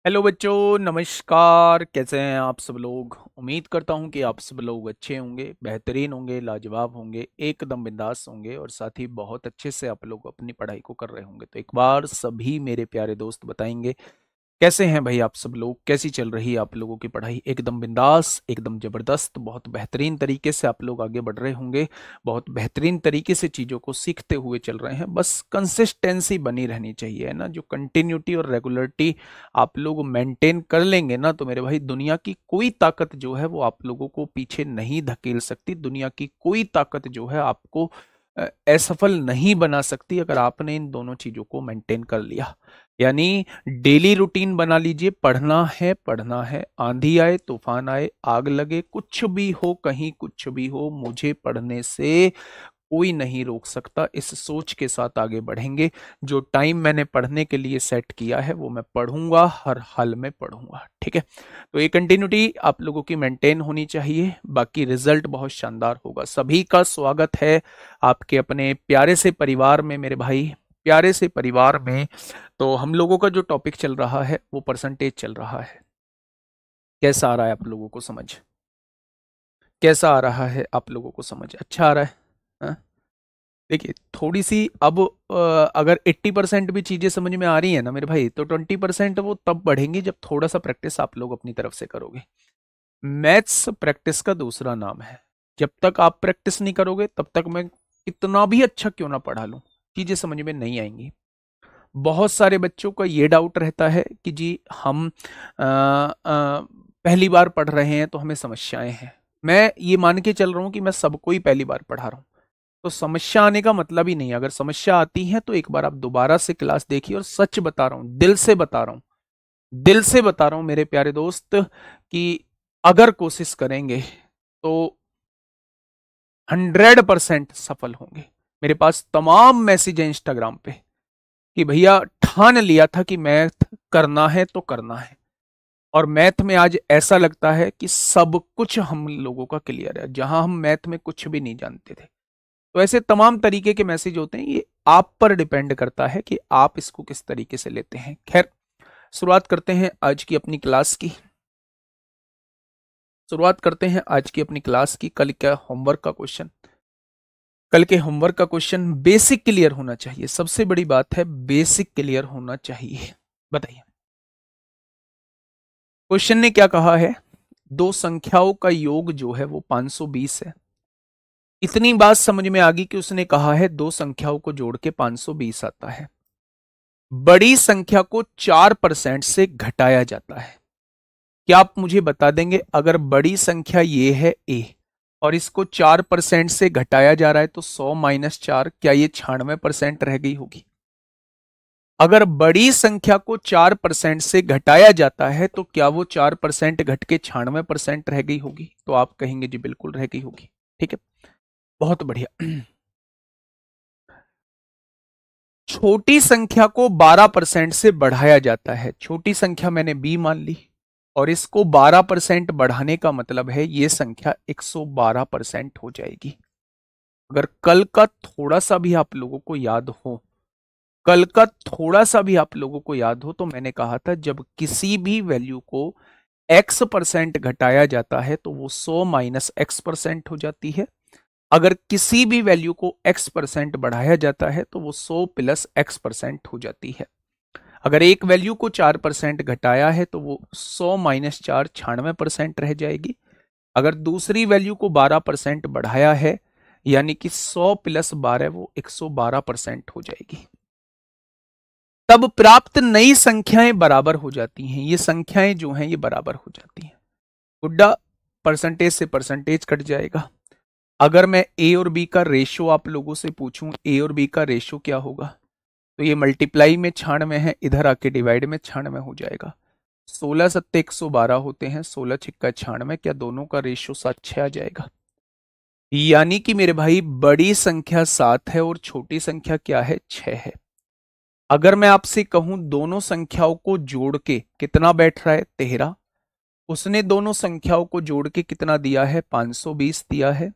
Hello बच्चों, नमस्कार। कैसे हैं आप सब लोग? उम्मीद करता हूं कि आप सब लोग अच्छे होंगे, बेहतरीन होंगे, लाजवाब होंगे, एकदम बिंदास होंगे और साथ ही बहुत अच्छे से आप लोग अपनी पढ़ाई को कर रहे होंगे। तो एक बार सभी मेरे प्यारे दोस्त बताएंगे कैसे हैं भाई आप सब लोग? कैसी चल रही है आप लोगों की पढ़ाई? एकदम बिंदास, एकदम जबरदस्त, बहुत बेहतरीन तरीके से आप लोग आगे बढ़ रहे होंगे। बहुत बेहतरीन तरीके से चीजों को सीखते हुए चल रहे हैं। बस कंसिस्टेंसी बनी रहनी चाहिए, है ना। जो कंटिन्यूटी और रेगुलरिटी आप लोग मेंटेन कर लेंगे ना, तो मेरे भाई दुनिया की कोई ताकत जो है वो आप लोगों को पीछे नहीं धकेल सकती। दुनिया की कोई ताकत जो है आपको असफल नहीं बना सकती, अगर आपने इन दोनों चीजों को मेंटेन कर लिया। यानी डेली रूटीन बना लीजिए। पढ़ना है, पढ़ना है, आंधी आए, तूफान आए, आग लगे, कुछ भी हो, कहीं कुछ भी हो, मुझे पढ़ने से कोई नहीं रोक सकता। इस सोच के साथ आगे बढ़ेंगे। जो टाइम मैंने पढ़ने के लिए सेट किया है वो मैं पढ़ूंगा, हर हाल में पढ़ूंगा। ठीक है। तो ये कंटिन्यूटी आप लोगों की मेंटेन होनी चाहिए, बाकी रिजल्ट बहुत शानदार होगा। सभी का स्वागत है आपके अपने प्यारे से परिवार में मेरे भाई, प्यारे से परिवार में। तो हम लोगों का जो टॉपिक चल रहा है वो परसेंटेज चल रहा है। कैसा आ रहा है आप लोगों को समझ? कैसा आ रहा है आप लोगों को समझ? अच्छा आ रहा है? हाँ? देखिए, थोड़ी सी अब अगर 80% भी चीजें समझ में आ रही है ना मेरे भाई, तो 20% वो तब बढ़ेंगी जब थोड़ा सा प्रैक्टिस आप लोग अपनी तरफ से करोगे। मैथ्स प्रैक्टिस का दूसरा नाम है। जब तक आप प्रैक्टिस नहीं करोगे तब तक मैं कितना भी अच्छा क्यों ना पढ़ा लूं, चीजें समझ में नहीं आएंगी। बहुत सारे बच्चों का ये डाउट रहता है कि जी हम पहली बार पढ़ रहे हैं तो हमें समस्याएं हैं। मैं ये मान के चल रहा हूं कि मैं सबको ही पहली बार पढ़ा रहा हूं, तो समस्या आने का मतलब ही नहीं है। अगर समस्या आती है तो एक बार आप दोबारा से क्लास देखिए। और सच बता रहा हूं, दिल से बता रहा हूं, दिल से बता रहा हूं मेरे प्यारे दोस्त, कि अगर कोशिश करेंगे तो 100% सफल होंगे। मेरे पास तमाम मैसेज है इंस्टाग्राम पे कि भैया ठान लिया था कि मैथ करना है तो करना है, और मैथ में आज ऐसा लगता है कि सब कुछ हम लोगों का क्लियर है, जहां हम मैथ में कुछ भी नहीं जानते थे। तो ऐसे तमाम तरीके के मैसेज होते हैं। ये आप पर डिपेंड करता है कि आप इसको किस तरीके से लेते हैं। खैर, शुरुआत करते हैं आज की अपनी क्लास की। शुरुआत करते हैं आज की अपनी क्लास की। कल का होमवर्क का क्वेश्चन, कल के होमवर्क का क्वेश्चन बेसिक क्लियर होना चाहिए। सबसे बड़ी बात है बेसिक क्लियर होना चाहिए। बताइए, क्वेश्चन ने क्या कहा है? दो संख्याओं का योग जो है वो 520 है। इतनी बात समझ में आ गई कि उसने कहा है दो संख्याओं को जोड़ के 520 आता है। बड़ी संख्या को 4% से घटाया जाता है। क्या आप मुझे बता देंगे, अगर बड़ी संख्या ये है ए और इसको 4% से घटाया जा रहा है तो 100 - 4, क्या ये 96% रह गई होगी? अगर बड़ी संख्या को 4% से घटाया जाता है तो क्या वो 4% घट के 96% रह गई होगी? तो आप कहेंगे जी बिल्कुल रह गई होगी। ठीक है, बहुत बढ़िया। छोटी संख्या को 12% से बढ़ाया जाता है। छोटी संख्या मैंने बी मान ली, और इसको 12% बढ़ाने का मतलब है ये संख्या 112% हो जाएगी। अगर कल का थोड़ा सा भी आप लोगों को याद हो, कल का थोड़ा सा भी आप लोगों को याद हो, तो मैंने कहा था जब किसी भी वैल्यू को x% घटाया जाता है तो वो 100 - x% हो जाती है। अगर किसी भी वैल्यू को x% बढ़ाया जाता है तो वो 100 + x% हो जाती है। अगर एक वैल्यू को 4% घटाया है तो वो 100 - 4 96% रह जाएगी। अगर दूसरी वैल्यू को 12% बढ़ाया है, यानी कि 100 + 12 वो 112% हो जाएगी। तब प्राप्त नई संख्याएं बराबर हो जाती हैं। ये संख्याएं जो हैं ये बराबर हो जाती हैं। गुड्डा, परसेंटेज से परसेंटेज कट जाएगा। अगर मैं ए और बी का रेशो आप लोगों से पूछूं, ए और बी का रेशो क्या होगा, तो ये मल्टीप्लाई में 96 है, इधर आके डिवाइड में 96 हो जाएगा। 16 × 7 = 112 होते हैं, 16 × 6 = 96। क्या दोनों का रेशो 7/6 आ जाएगा? यानी कि मेरे भाई बड़ी संख्या 7 है और छोटी संख्या क्या है? 6 है। अगर मैं आपसे कहूं दोनों संख्याओं को जोड़ के कितना बैठ रहा है? 13। उसने दोनों संख्याओं को जोड़ के कितना दिया है? 520 दिया है।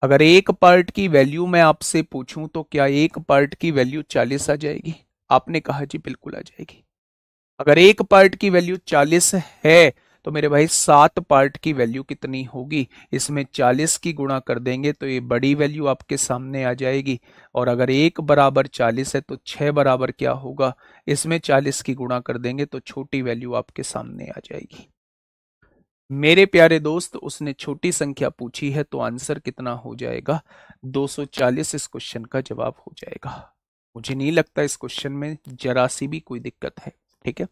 अगर एक पार्ट की वैल्यू मैं आपसे पूछूं तो क्या एक पार्ट की वैल्यू 40 आ जाएगी? आपने कहा जी बिल्कुल आ जाएगी। अगर एक पार्ट की वैल्यू 40 है तो मेरे भाई 7 पार्ट की वैल्यू कितनी होगी, इसमें 40 की गुणा कर देंगे तो ये बड़ी वैल्यू आपके सामने आ जाएगी। और अगर 1 बराबर 40 है तो 6 बराबर क्या होगा, इसमें 40 की गुणा कर देंगे तो छोटी वैल्यू आपके सामने आ जाएगी। मेरे प्यारे दोस्त, उसने छोटी संख्या पूछी है तो आंसर कितना हो जाएगा, 240 इस क्वेश्चन का जवाब हो जाएगा। मुझे नहीं लगता इस क्वेश्चन में जरा सी भी कोई दिक्कत है। ठीक है,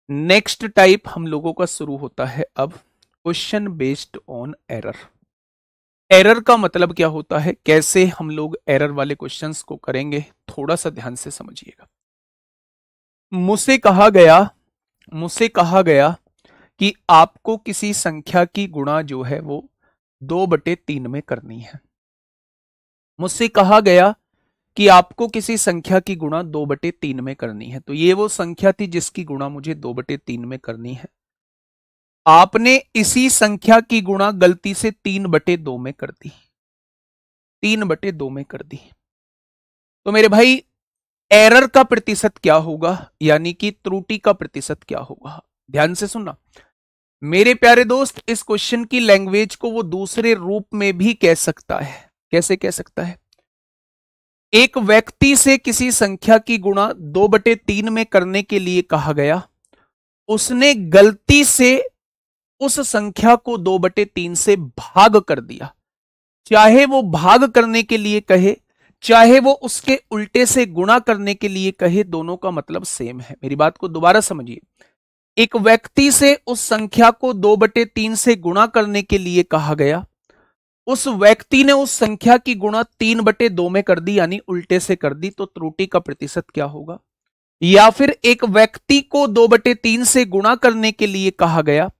नेक्स्ट टाइप हम लोगों का शुरू होता है अब question based on error. Error का मतलब क्या होता है, कैसे हम लोग एरर वाले क्वेश्चंस को करेंगे, थोड़ा सा ध्यान से समझिएगा। मुझसे कहा गया कि आपको किसी संख्या की गुणा जो है वो 2/3 में करनी है। मुझसे कहा गया कि आपको किसी संख्या की गुणा 2/3 में करनी है, तो ये वो संख्या थी जिसकी गुणा मुझे 2/3 में करनी है। आपने इसी संख्या की गुणा गलती से 3/2 में कर दी, 3/2 में कर दी। तो मेरे भाई एरर का प्रतिशत क्या होगा, यानी कि त्रुटि का प्रतिशत क्या होगा, ध्यान से सुनना मेरे प्यारे दोस्त। इस क्वेश्चन की लैंग्वेज को वो दूसरे रूप में भी कह सकता है। कैसे कह सकता है, एक व्यक्ति से किसी संख्या की गुणा 2/3 में करने के लिए कहा गया, उसने गलती से उस संख्या को 2/3 से भाग कर दिया। चाहे वो भाग करने के लिए कहे, चाहे वो उसके उल्टे से गुणा करने के लिए कहे, दोनों का मतलब सेम है। मेरी बात को दोबारा समझिए, एक व्यक्ति से उस संख्या को 2/3 से गुणा करने के लिए कहा गया, उस व्यक्ति ने उस संख्या की गुणा 3/2 में कर दी, यानी उल्टे से कर दी, तो त्रुटि का प्रतिशत क्या होगा। या फिर एक व्यक्ति को 2/3 से गुणा करने के लिए कहा गया,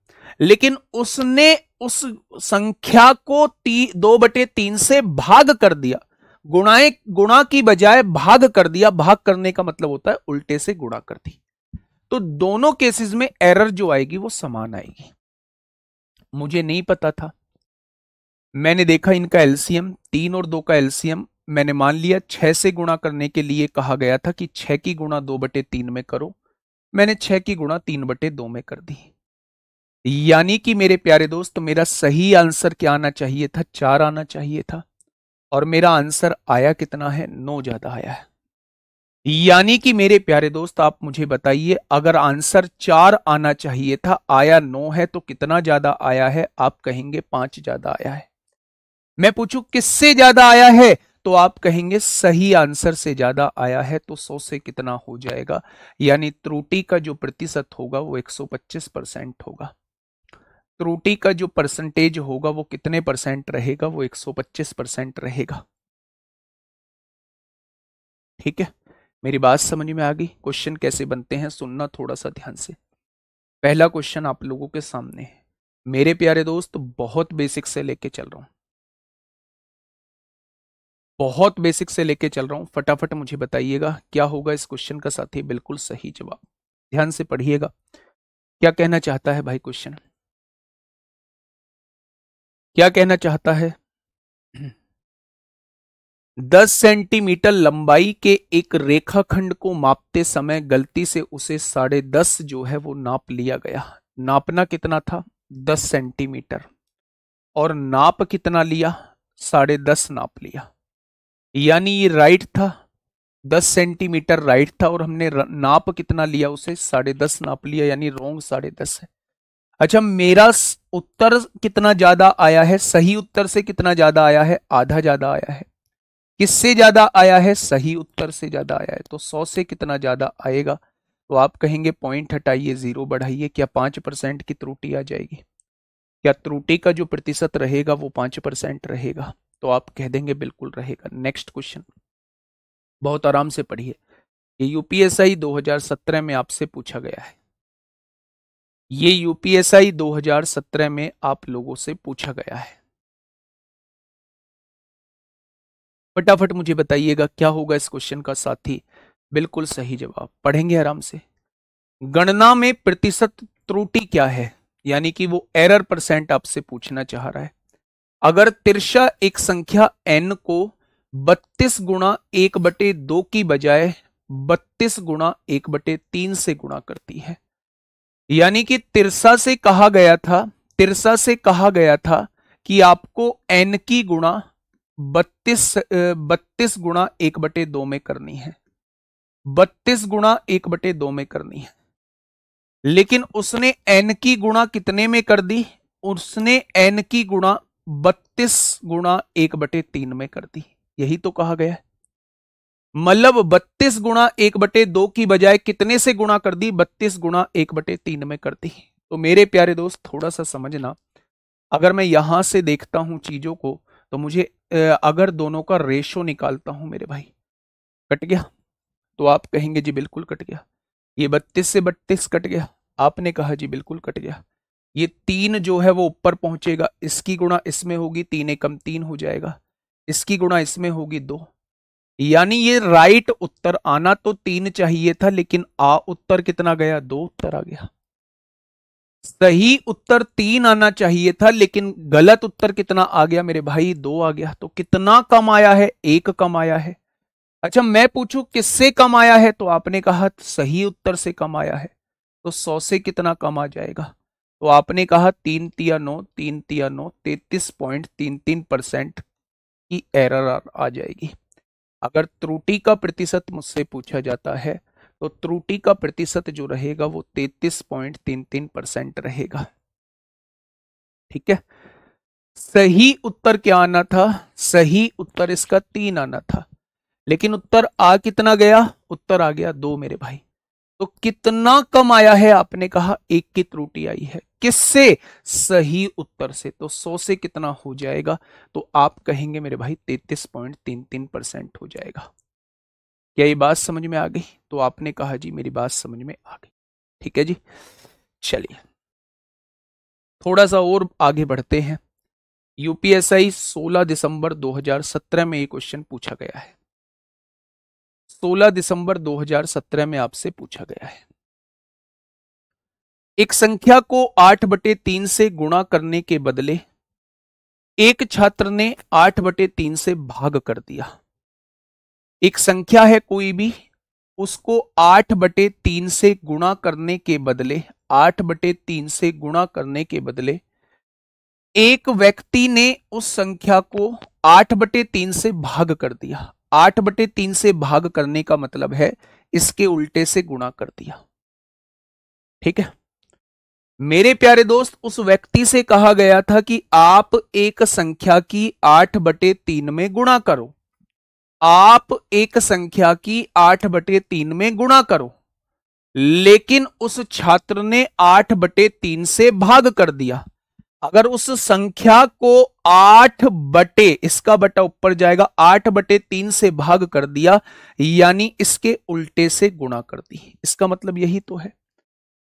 लेकिन उसने उस संख्या को 2/3 से भाग कर दिया, गुणा की बजाय भाग कर दिया। भाग करने का मतलब होता है उल्टे से गुणा कर दी। तो दोनों केसेस में एरर जो आएगी वो समान आएगी। मुझे नहीं पता था, मैंने देखा इनका एलसीएम 3 और 2 का एलसीएम, मैंने मान लिया 6 से गुणा करने के लिए कहा गया था कि 6 की गुणा 2/3 में करो, मैंने 6 की गुणा 3/2 में कर दी। यानी कि मेरे प्यारे दोस्त, मेरा सही आंसर क्या आना चाहिए था, 4 आना चाहिए था, और मेरा आंसर आया कितना है, 9 ज्यादा आया है। यानी कि मेरे प्यारे दोस्त, आप मुझे बताइए, अगर आंसर 4 आना चाहिए था, आया 9 है, तो कितना ज्यादा आया है, आप कहेंगे 5 ज्यादा आया है। मैं पूछूं किससे ज्यादा आया है, तो आप कहेंगे सही आंसर से ज्यादा आया है। तो 100 से कितना हो जाएगा, यानी त्रुटि का जो प्रतिशत होगा वो 125% होगा। त्रुटि का जो परसेंटेज होगा वो कितने परसेंट रहेगा, वो 125% रहेगा। ठीक है, मेरी बात समझ में आ गई। क्वेश्चन कैसे बनते हैं सुनना थोड़ा सा ध्यान से। पहला क्वेश्चन आप लोगों के सामने है मेरे प्यारे दोस्त, बहुत बेसिक से लेके चल रहा हूं, बहुत बेसिक से लेके चल रहा हूं। फटाफट मुझे बताइएगा क्या होगा इस क्वेश्चन का साथी, बिल्कुल सही जवाब। ध्यान से पढ़िएगा, क्या कहना चाहता है भाई क्वेश्चन, क्या कहना चाहता है। 10 सेंटीमीटर लंबाई के एक रेखाखंड को मापते समय गलती से उसे 10.5 जो है वो नाप लिया गया। नापना कितना था, 10 सेंटीमीटर, और नाप कितना लिया, 10.5 नाप लिया। यानी ये राइट था, 10 सेंटीमीटर राइट था, और हमने नाप कितना लिया, उसे 10.5 नाप लिया, यानी रोंग 10.5 है। अच्छा, मेरा उत्तर कितना ज्यादा आया है, सही उत्तर से कितना ज्यादा आया है, आधा ज्यादा आया है। किससे ज्यादा आया है, सही उत्तर से ज्यादा आया है। तो 100 से कितना ज्यादा आएगा, तो आप कहेंगे पॉइंट हटाइए, 0 बढ़ाइए, क्या 5% की त्रुटि आ जाएगी, क्या त्रुटि का जो प्रतिशत रहेगा वो 5% रहेगा, तो आप कह देंगे बिल्कुल रहेगा। नेक्स्ट क्वेश्चन, बहुत आराम से पढ़िए, ये यूपीएसआई 2017 में आपसे पूछा गया है, ये यूपीएसआई 2017 में आप लोगों से पूछा गया है। फटाफट मुझे बताइएगा क्या होगा इस क्वेश्चन का साथी, बिल्कुल सही जवाब। पढ़ेंगे आराम से। गणना में प्रतिशत त्रुटि क्या है, यानी कि वो एरर परसेंट आपसे पूछना चाह रहा है। अगर तिरछा एक संख्या n को 32 गुणा 1/2 की बजाय 32 गुणा 1/3 से गुणा करती है। यानी कि तिरसा से कहा गया था, तिरसा से कहा गया था कि आपको n की गुणा 32 गुणा 1/2 में करनी है, 32 गुणा 1/2 में करनी है। लेकिन उसने n की गुणा कितने में कर दी? उसने n की गुणा 32 गुणा 1/3 में कर दी। यही तो कहा गया है। मतलब 32 गुणा 1/2 की बजाय कितने से गुणा कर दी? 32 गुणा 1/3 में कर दी। तो मेरे प्यारे दोस्त थोड़ा सा समझना, अगर मैं यहां से देखता हूं चीजों को तो मुझे अगर दोनों का रेशो निकालता हूं मेरे भाई, कट गया? तो आप कहेंगे जी बिल्कुल कट गया। ये 32 से 32 कट गया, आपने कहा जी बिल्कुल कट गया। ये 3 जो है वो ऊपर पहुंचेगा, इसकी गुणा इसमें होगी, 3 एकम 3 हो जाएगा, इसकी गुणा इसमें होगी 2। यानी ये राइट उत्तर आना तो 3 चाहिए था, लेकिन उत्तर कितना गया? 2 उत्तर आ गया। सही उत्तर 3 आना चाहिए था, लेकिन गलत उत्तर कितना आ गया मेरे भाई? 2 आ गया। तो कितना कम आया है? 1 कम आया है। अच्छा, मैं पूछूं किससे कम आया है? तो आपने कहा सही उत्तर से कम आया है। तो 100 से कितना कम आ जाएगा? तो आपने कहा 3 तिया 9, 3 तिया 9, 33.33% की एरर आ जाएगी। अगर त्रुटि का प्रतिशत मुझसे पूछा जाता है तो त्रुटि का प्रतिशत जो रहेगा वो 33.33% रहेगा। ठीक है। सही उत्तर क्या आना था? सही उत्तर इसका 3 आना था, लेकिन उत्तर आ कितना गया? उत्तर आ गया 2 मेरे भाई। तो कितना कम आया है? आपने कहा 1 की त्रुटि आई है। किससे? सही उत्तर से। तो 100 से कितना हो जाएगा? तो आप कहेंगे मेरे भाई 33.33% हो जाएगा। क्या ये बात समझ में आ गई? तो आपने कहा जी मेरी बात समझ में आ गई। ठीक है जी, चलिए थोड़ा सा और आगे बढ़ते हैं। यूपीएसआई 16 दिसंबर 2017 में ये क्वेश्चन पूछा गया है। 16 दिसंबर 2017 में आपसे पूछा गया है। एक संख्या को 8/3 से गुणा करने के बदले एक छात्र ने 8/3 से भाग कर दिया। एक संख्या है कोई भी, उसको 8/3 से गुणा करने के बदले 8/3 से गुणा करने के बदले एक व्यक्ति ने उस संख्या को 8/3 से भाग कर दिया। 8/3 से भाग करने का मतलब है इसके उल्टे से गुणा कर दिया। ठीक है मेरे प्यारे दोस्त, उस व्यक्ति से कहा गया था कि आप एक संख्या की 8/3 में गुणा करो। आप एक संख्या की 8/3 में गुणा करो, लेकिन उस छात्र ने 8/3 से भाग कर दिया। अगर उस संख्या को 8 बटे, इसका बटा ऊपर जाएगा, 8/3 से भाग कर दिया, यानी इसके उल्टे से गुणा कर दी। इसका मतलब यही तो है।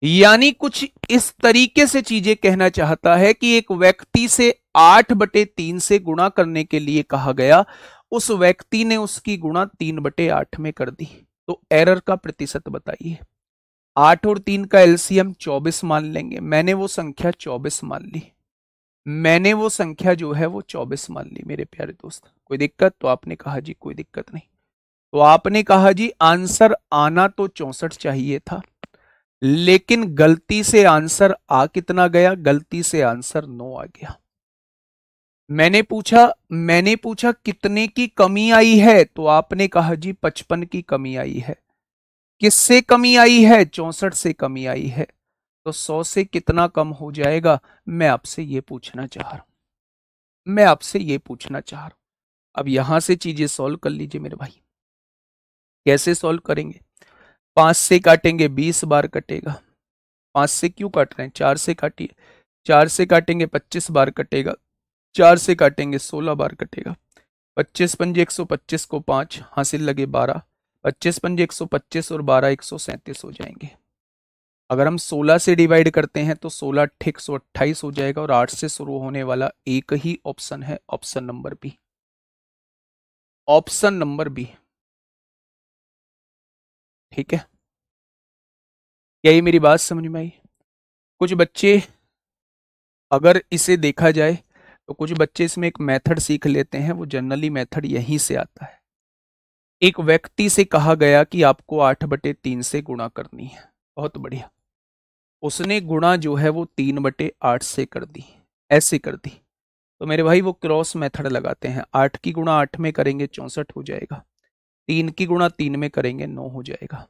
यानी कुछ इस तरीके से चीजें कहना चाहता है कि एक व्यक्ति से 8/3 से गुणा करने के लिए कहा गया, उस व्यक्ति ने उसकी गुणा 3/8 में कर दी। तो एरर का प्रतिशत बताइए। 8 और 3 का एलसीएम 24 मान लेंगे। मैंने वो संख्या 24 मान ली, मैंने वो संख्या जो है वो 24 मान ली मेरे प्यारे दोस्त। कोई दिक्कत? तो आपने कहा जी कोई दिक्कत नहीं। तो आपने कहा जी आंसर आना तो 64 चाहिए था, लेकिन गलती से आंसर आ कितना गया? गलती से आंसर 9 आ गया। मैंने पूछा कितने की कमी आई है? तो आपने कहा जी 55 की कमी आई है। किससे कमी आई है? 64 से कमी आई है। तो 100 से कितना कम हो जाएगा? मैं आपसे ये पूछना चाह रहा हूं, मैं आपसे ये पूछना चाह रहा हूं। अब यहां से चीजें सॉल्व कर लीजिए मेरे भाई। कैसे सॉल्व करेंगे? 5 से काटेंगे 20 बार कटेगा। 5 से क्यों काट रहे हैं? 4 से काटिए। 4 से काटेंगे 25 बार कटेगा। 4 से काटेंगे 16 बार कटेगा। 25 पंजे 125 को 5 हासिल लगे 12। 25 पंजे 125 और 12 137 हो जाएंगे। अगर हम 16 से डिवाइड करते हैं तो 16 ठीक 128 हो जाएगा, और 8 से शुरू होने वाला एक ही ऑप्शन है, option number B. Option number B. ठीक है, यही मेरी बात समझ में आई? कुछ बच्चे, अगर इसे देखा जाए तो कुछ बच्चे इसमें एक मेथड सीख लेते हैं, वो जनरली मेथड यहीं से आता है। एक व्यक्ति से कहा गया कि आपको 8/3 से गुणा करनी है। बहुत बढ़िया। उसने गुणा जो है वो 3/8 से कर दी, ऐसे कर दी। तो मेरे भाई वो क्रॉस मेथड लगाते हैं। 8 की गुणा 8 में करेंगे 64 हो जाएगा, 3 की गुणा 3 में करेंगे 9 हो जाएगा।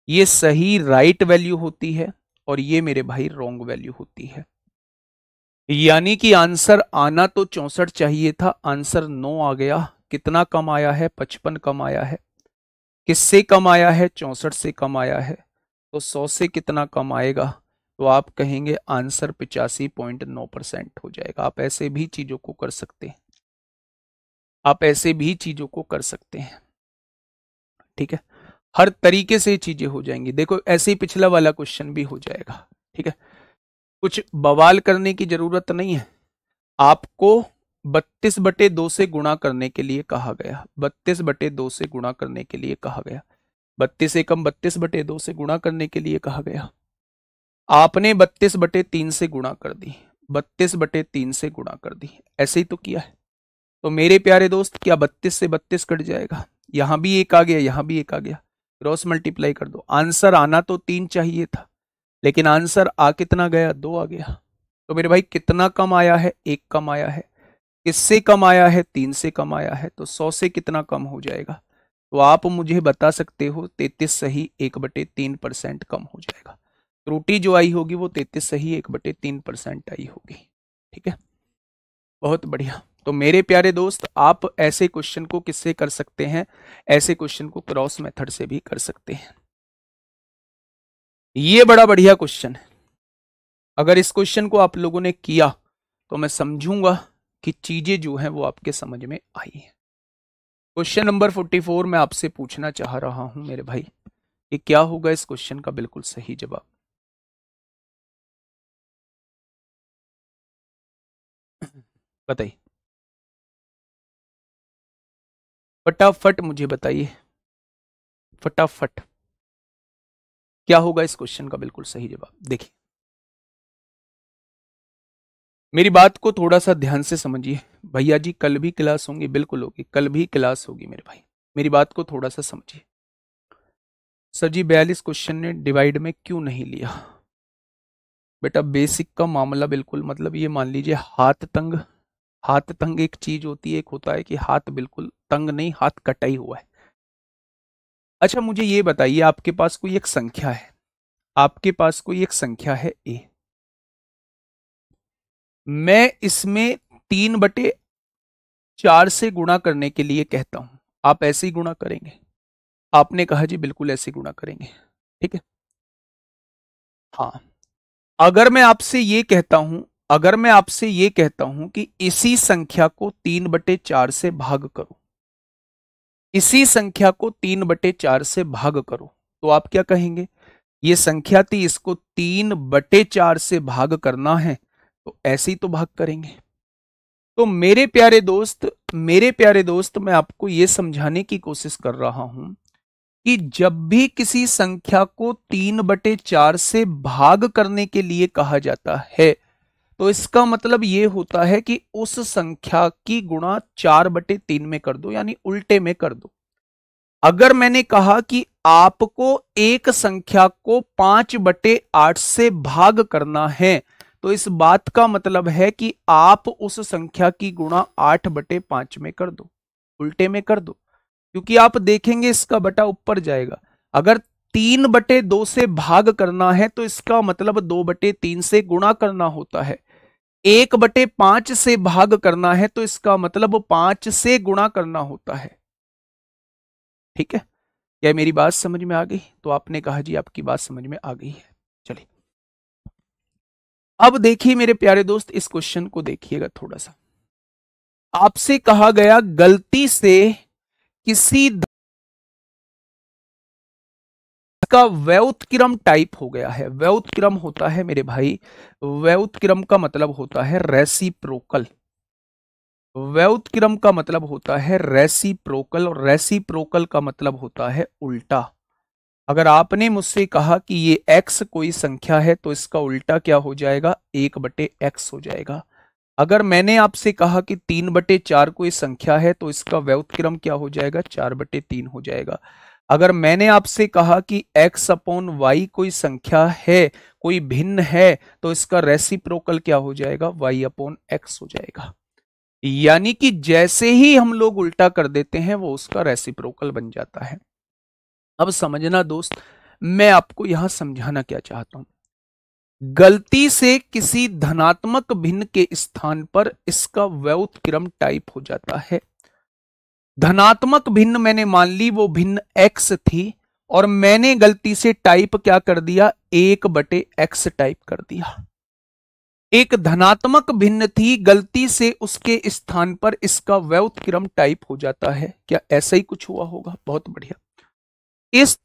ये सही राइट वैल्यू होती है और ये मेरे भाई रॉन्ग वैल्यू होती है। यानी कि आंसर आना तो 64 चाहिए था, आंसर 9 आ गया। कितना कम आया है? 55 कम आया है। किससे कम आया है? 64 से कम आया है। तो 100 से कितना कम आएगा? तो आप कहेंगे आंसर 85.9% हो जाएगा। आप ऐसे भी चीजों को कर सकते हैं, आप ऐसे भी चीजों को कर सकते हैं। ठीक है, हर तरीके से चीजें हो जाएंगी। देखो ऐसे ही पिछला वाला क्वेश्चन भी हो जाएगा। ठीक है, कुछ बवाल करने की जरूरत नहीं है। आपको 32/2 से गुणा करने के लिए कहा गया, 32/2 से गुणा करने के लिए कहा गया, 32 एकम 32/2 से गुणा करने के लिए कहा गया। आपने 32/3 से गुणा कर दी, 32/3 से गुणा कर दी, ऐसे ही तो किया है। तो मेरे प्यारे दोस्त, क्या 32 से 32 कट जाएगा? यहां भी एक आ गया, यहां भी एक आ गया, क्रॉस मल्टीप्लाई कर दो। आंसर आना तो 3 चाहिए था, लेकिन आंसर आ कितना गया? 2 आ गया। तो मेरे भाई कितना कम आया है? 1 कम आया है। किससे कम आया है? 3 से कम आया है। तो 100 से कितना कम हो जाएगा? तो आप मुझे बता सकते हो 33 सही 1/3% कम हो जाएगा। त्रुटि जो आई होगी वो 33 सही 1/3% आई होगी। ठीक है, बहुत बढ़िया। तो मेरे प्यारे दोस्त, आप ऐसे क्वेश्चन को किससे कर सकते हैं? ऐसे क्वेश्चन को क्रॉस मेथड से भी कर सकते हैं। ये बड़ा बढ़िया क्वेश्चन है। अगर इस क्वेश्चन को आप लोगों ने किया तो मैं समझूंगा कि चीजें जो हैं वो आपके समझ में आई हैं। क्वेश्चन नंबर 44 मैं आपसे पूछना चाह रहा हूं मेरे भाई कि क्या होगा इस क्वेश्चन का बिल्कुल सही जवाब? बताइए, फटाफट मुझे बताइए, फटाफट क्या होगा इस क्वेश्चन का बिल्कुल सही जवाब? देखिए, मेरी बात को थोड़ा सा ध्यान से समझिए। भैया जी कल भी क्लास होंगी? बिल्कुल होगी, कल भी क्लास होगी मेरे भाई। मेरी बात को थोड़ा सा समझिए। सर जी 42 क्वेश्चन ने डिवाइड में क्यों नहीं लिया? बेटा बेसिक का मामला बिल्कुल, मतलब ये मान लीजिए हाथ तंग, हाथ तंग एक चीज होती है, एक होता है कि हाथ बिल्कुल तंग नहीं, हाथ कटा ही हुआ है। अच्छा मुझे ये बताइए, आपके पास कोई एक संख्या है, आपके पास कोई एक संख्या है ए, मैं इसमें 3/4 से गुणा करने के लिए कहता हूं, आप ऐसे ही गुणा करेंगे? आपने कहा जी बिल्कुल ऐसे गुणा करेंगे। ठीक है, हाँ। अगर मैं आपसे ये कहता हूं, अगर मैं आपसे ये कहता हूं कि इसी संख्या को 3/4 से भाग करो, इसी संख्या को 3/4 से भाग करो, तो आप क्या कहेंगे? ये संख्या थी, इसको 3/4 से भाग करना है, तो ऐसे ही तो भाग करेंगे। तो मेरे प्यारे दोस्त, मेरे प्यारे दोस्त, मैं आपको यह समझाने की कोशिश कर रहा हूं कि जब भी किसी संख्या को 3/4 से भाग करने के लिए कहा जाता है, तो इसका मतलब यह होता है कि उस संख्या की गुणा 4/3 में कर दो, यानी उल्टे में कर दो। अगर मैंने कहा कि आपको एक संख्या को 5/8 से भाग करना है, तो इस बात का मतलब है कि आप उस संख्या की गुणा 8/5 में कर दो, उल्टे में कर दो, क्योंकि आप देखेंगे इसका बटा ऊपर जाएगा। अगर 3/2 से भाग करना है तो इसका मतलब 2/3 से गुणा करना होता है। 1/5 से भाग करना है तो इसका मतलब 5 से गुणा करना होता है। ठीक है, क्या मेरी बात समझ में आ गई? तो आपने कहा जी आपकी बात समझ में आ गई है। चलिए अब देखिए मेरे प्यारे दोस्त, इस क्वेश्चन को देखिएगा थोड़ा सा। आपसे कहा गया गलती से किसी का व्युत्क्रम टाइप हो गया है। व्युत्क्रम होता है मेरे भाई, व्युत्क्रम का मतलब होता है रेसिप्रोकल। व्युत्क्रम का मतलब होता है रेसिप्रोकल, और रेसिप्रोकल का मतलब होता है उल्टा। अगर आपने मुझसे कहा कि ये x कोई संख्या है तो इसका उल्टा क्या हो जाएगा? 1/x हो जाएगा। अगर मैंने आपसे कहा कि 3/4 कोई संख्या है तो इसका व्युत्क्रम क्या हो जाएगा, 4/3 हो जाएगा। अगर मैंने आपसे कहा कि x अपॉन वाई कोई संख्या है, कोई भिन्न है, तो इसका रेसिप्रोकल क्या हो जाएगा, y अपॉन x हो जाएगा। यानी कि जैसे ही हम लोग उल्टा कर देते हैं वो उसका रेसिप्रोकल बन जाता है। अब समझना दोस्त, मैं आपको यहां समझाना क्या चाहता हूं। गलती से किसी धनात्मक भिन्न के स्थान पर इसका व्युत्क्रम टाइप हो जाता है। धनात्मक भिन्न मैंने मान ली वो भिन्न x थी, और मैंने गलती से टाइप क्या कर दिया, 1/x टाइप कर दिया। एक धनात्मक भिन्न थी, गलती से उसके स्थान पर इसका व्युत्क्रम टाइप हो जाता है। क्या ऐसा ही कुछ हुआ होगा? बहुत बढ़िया। इस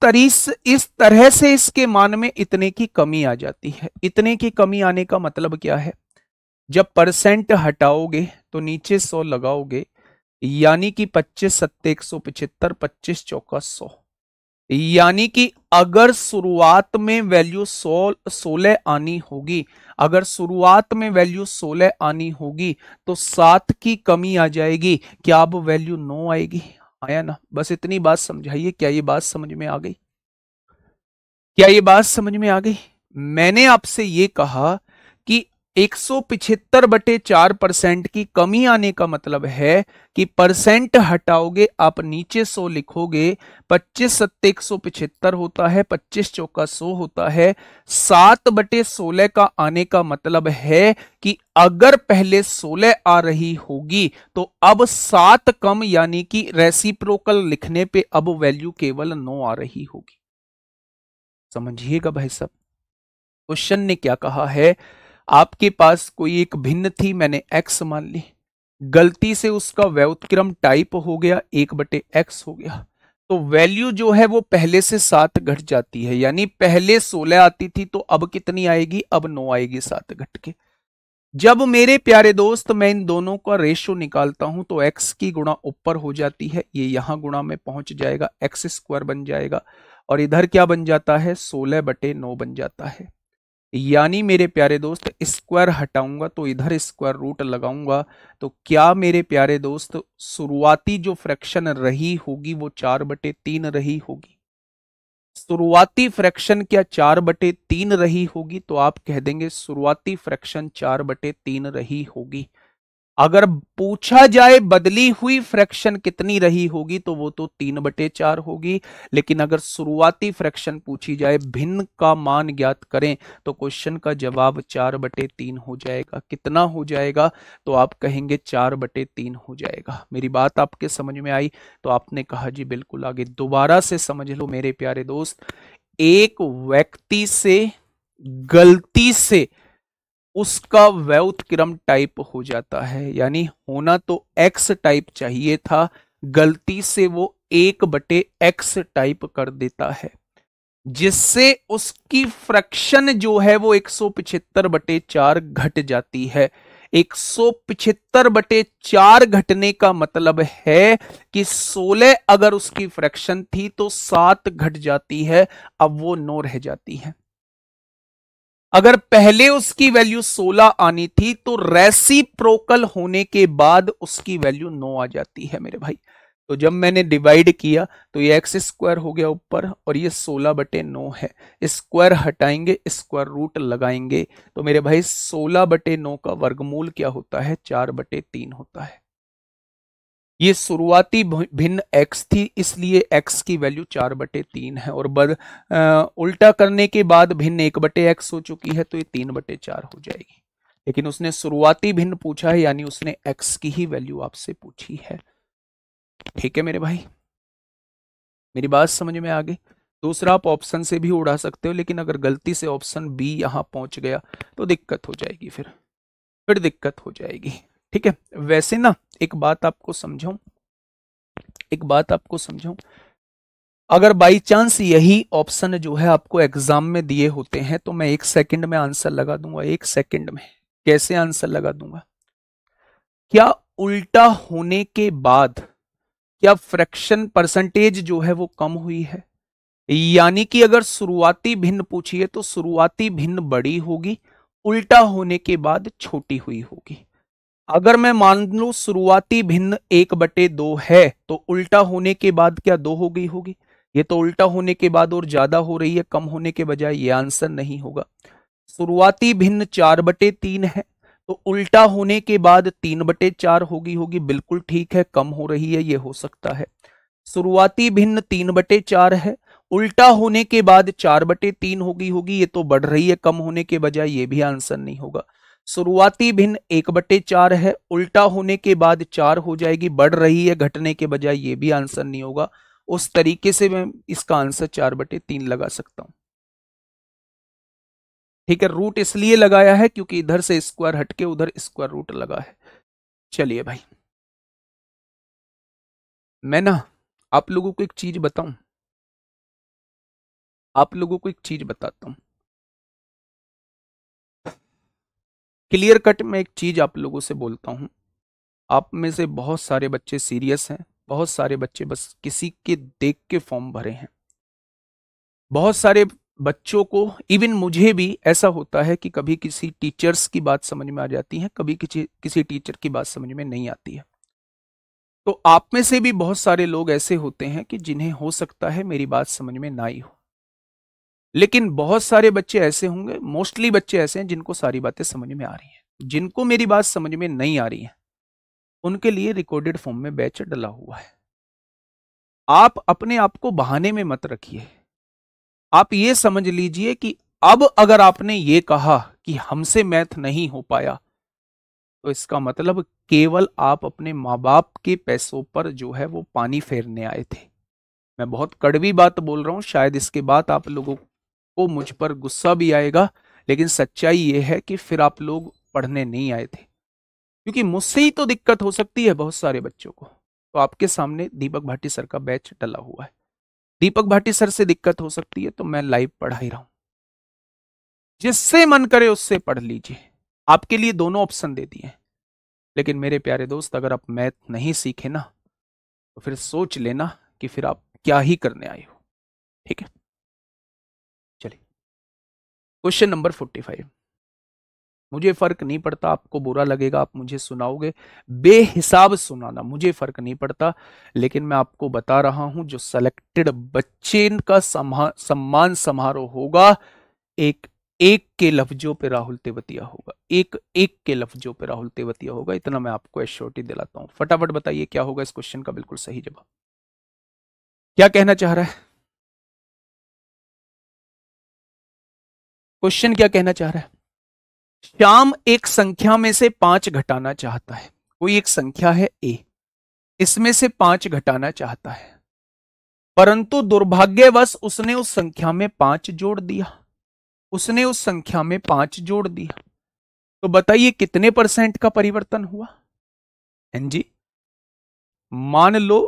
तरह से इसके मान में इतने की कमी आ जाती है। इतने की कमी आने का मतलब क्या है, जब परसेंट हटाओगे तो नीचे 100 लगाओगे, यानी कि 25 सत्ते 175, 25 चौका 100। यानी कि अगर शुरुआत में वैल्यू 16 आनी होगी, अगर शुरुआत में वैल्यू 16 आनी होगी तो 7 की कमी आ जाएगी। क्या अब वैल्यू 9 आएगी? आया ना? बस इतनी बात समझाइए। क्या ये बात समझ में आ गई? क्या ये बात समझ में आ गई? मैंने आपसे ये कहा कि 175/4% की कमी आने का मतलब है कि परसेंट हटाओगे, आप नीचे 100 लिखोगे, 25 सत्ते 175 होता है, 25 चौका 100 होता है। 7/16 का आने का मतलब है कि अगर पहले 16 आ रही होगी तो अब 7 कम, यानी कि रेसिप्रोकल लिखने पे अब वैल्यू केवल 9 आ रही होगी। समझिएगा भाई साहब, क्वेश्चन ने क्या कहा है, आपके पास कोई एक भिन्न थी, मैंने x मान ली, गलती से उसका व्युत्क्रम टाइप हो गया, 1/x हो गया, तो वैल्यू जो है वो पहले से 7 घट जाती है। यानी पहले 16 आती थी तो अब कितनी आएगी, अब 9 आएगी, 7 घट के। जब मेरे प्यारे दोस्त मैं इन दोनों का रेशो निकालता हूं तो x की गुणा ऊपर हो जाती है, ये यहां गुणा में पहुंच जाएगा, x² बन जाएगा, और इधर क्या बन जाता है, 16/9 बन जाता है। यानी मेरे प्यारे दोस्त स्क्वायर हटाऊंगा तो इधर स्क्वायर रूट लगाऊंगा, तो क्या मेरे प्यारे दोस्त शुरुआती जो फ्रैक्शन रही होगी वो 4/3 रही होगी। शुरुआती फ्रैक्शन क्या 4/3 रही होगी? तो आप कह देंगे शुरुआती फ्रैक्शन 4/3 रही होगी। अगर पूछा जाए बदली हुई फ्रैक्शन कितनी रही होगी तो वो तो 3/4 होगी। लेकिन अगर शुरुआती फ्रैक्शन पूछी जाए, भिन्न का मान ज्ञात करें, तो क्वेश्चन का जवाब 4/3 हो जाएगा। कितना हो जाएगा? तो आप कहेंगे 4/3 हो जाएगा। मेरी बात आपके समझ में आई? तो आपने कहा जी बिल्कुल। आगे दोबारा से समझ लो मेरे प्यारे दोस्त, एक व्यक्ति से गलती से उसका व्युत्क्रम टाइप हो जाता है, यानी होना तो x टाइप चाहिए था, गलती से वो 1/x टाइप कर देता है, जिससे उसकी फ्रैक्शन जो है वो 175/4 घट जाती है। 175/4 घटने का मतलब है कि 16 अगर उसकी फ्रैक्शन थी तो 7 घट जाती है, अब वो 9 रह जाती है। अगर पहले उसकी वैल्यू 16 आनी थी तो रेसिप्रोकल होने के बाद उसकी वैल्यू 9 आ जाती है मेरे भाई। तो जब मैंने डिवाइड किया तो ये x² हो गया ऊपर, और ये 16/9 है। स्क्वायर हटाएंगे, स्क्वायर रूट लगाएंगे, तो मेरे भाई 16/9 का वर्गमूल क्या होता है, 4/3 होता है। ये शुरुआती भिन्न x थी, इसलिए x की वैल्यू 4/3 है, और उल्टा करने के बाद भिन्न 1/x हो चुकी है, तो ये 3/4 हो जाएगी। लेकिन उसने शुरुआती भिन्न पूछा है, यानी उसने x की ही वैल्यू आपसे पूछी है। ठीक है मेरे भाई, मेरी बात समझ में आ गई? दूसरा आप ऑप्शन से भी उड़ा सकते हो, लेकिन अगर गलती से ऑप्शन बी यहां पहुंच गया तो दिक्कत हो जाएगी, फिर दिक्कत हो जाएगी। ठीक है, वैसे ना एक बात आपको समझाऊं, अगर बाई चांस यही ऑप्शन जो है आपको एग्जाम में दिए होते हैं तो मैं 1 सेकंड में आंसर लगा दूंगा। 1 सेकंड में कैसे आंसर लगा दूंगा? क्या उल्टा होने के बाद क्या फ्रैक्शन परसेंटेज जो है वो कम हुई है? यानी कि अगर शुरुआती भिन्न पूछी है तो शुरुआती भिन्न बड़ी होगी, उल्टा होने के बाद छोटी हुई होगी। अगर मैं मान लूं शुरुआती भिन्न 1/2 है तो उल्टा होने के बाद क्या 2 हो गई होगी? ये तो उल्टा होने के बाद और ज्यादा हो रही है, कम होने के बजाय, ये आंसर नहीं होगा। शुरुआती भिन्न 4/3 है तो उल्टा होने के बाद 3/4 होगी, बिल्कुल ठीक है, कम हो रही है, ये हो सकता है। शुरुआती भिन्न 3/4 है, उल्टा होने के बाद 4/3 होगी, ये तो बढ़ रही है कम होने के बजाय, ये भी आंसर नहीं होगा। शुरुआती भिन्न 1/4 है, उल्टा होने के बाद 4 हो जाएगी, बढ़ रही है घटने के बजाय, ये भी आंसर नहीं होगा। उस तरीके से मैं इसका आंसर 4/3 लगा सकता हूं। ठीक है, रूट इसलिए लगाया है क्योंकि इधर से स्क्वायर हटके उधर स्क्वायर रूट लगा है। चलिए भाई, मैं ना आप लोगों को एक चीज बताऊं, आप लोगों को एक चीज बताता हूं, क्लियर कट में एक चीज आप लोगों से बोलता हूं। आप में से बहुत सारे बच्चे सीरियस हैं, बहुत सारे बच्चे बस किसी के देख के फॉर्म भरे हैं। बहुत सारे बच्चों को, इवन मुझे भी ऐसा होता है कि कभी किसी टीचर्स की बात समझ में आ जाती है, कभी किसी किसी टीचर की बात समझ में नहीं आती है। तो आप में से भी बहुत सारे लोग ऐसे होते हैं कि जिन्हें हो सकता है मेरी बात समझ में ना आई हो, लेकिन बहुत सारे बच्चे ऐसे होंगे, मोस्टली बच्चे ऐसे हैं जिनको सारी बातें समझ में आ रही हैं। जिनको मेरी बात समझ में नहीं आ रही है उनके लिए रिकॉर्डेड फॉर्म में बैच डला हुआ है। आप अपने आप को बहाने में मत रखिए। आप ये समझ लीजिए कि अब अगर आपने ये कहा कि हमसे मैथ नहीं हो पाया, तो इसका मतलब केवल आप अपने माँ बाप के पैसों पर जो है वो पानी फेरने आए थे। मैं बहुत कड़वी बात बोल रहा हूं, शायद इसके बाद आप लोगों को मुझ पर गुस्सा भी आएगा, लेकिन सच्चाई ये है कि फिर आप लोग पढ़ने नहीं आए थे, क्योंकि मुझसे ही तो दिक्कत हो सकती है बहुत सारे बच्चों को। तो आपके सामने दीपक भाटी सर का बैच डला हुआ है। दीपक भाटी सर से दिक्कत हो सकती है तो मैं लाइव पढ़ा ही रहा हूं, जिससे मन करे उससे पढ़ लीजिए। आपके लिए दोनों ऑप्शन दे दिए। लेकिन मेरे प्यारे दोस्त, अगर आप मैथ नहीं सीखे ना तो फिर सोच लेना कि फिर आप क्या ही करने आए हो। ठीक है, चलिए क्वेश्चन नंबर 45। मुझे फर्क नहीं पड़ता, आपको बुरा लगेगा, आप मुझे सुनाओगे, बेहिसाब सुनाना, मुझे फर्क नहीं पड़ता, लेकिन मैं आपको बता रहा हूं जो सेलेक्टेड बच्चे का सम्मान समारोह होगा, एक एक के लफ्जों पे राहुल तेवतिया होगा, एक एक के लफ्जों पे राहुल तेवतिया होगा, इतना मैं आपको एश्योरिटी दिलाता हूं। फटाफट बताइए क्या होगा इस क्वेश्चन का बिल्कुल सही जवाब। क्या कहना चाह रहा है क्वेश्चन, क्या कहना चाह रहा है? श्याम एक संख्या में से 5 घटाना चाहता है। कोई एक संख्या है ए, इसमें से 5 घटाना चाहता है, परंतु दुर्भाग्यवश उसने उस संख्या में 5 जोड़ दिया, उसने उस संख्या में 5 जोड़ दिया। तो बताइए कितने परसेंट का परिवर्तन हुआ? हैं जी, मान लो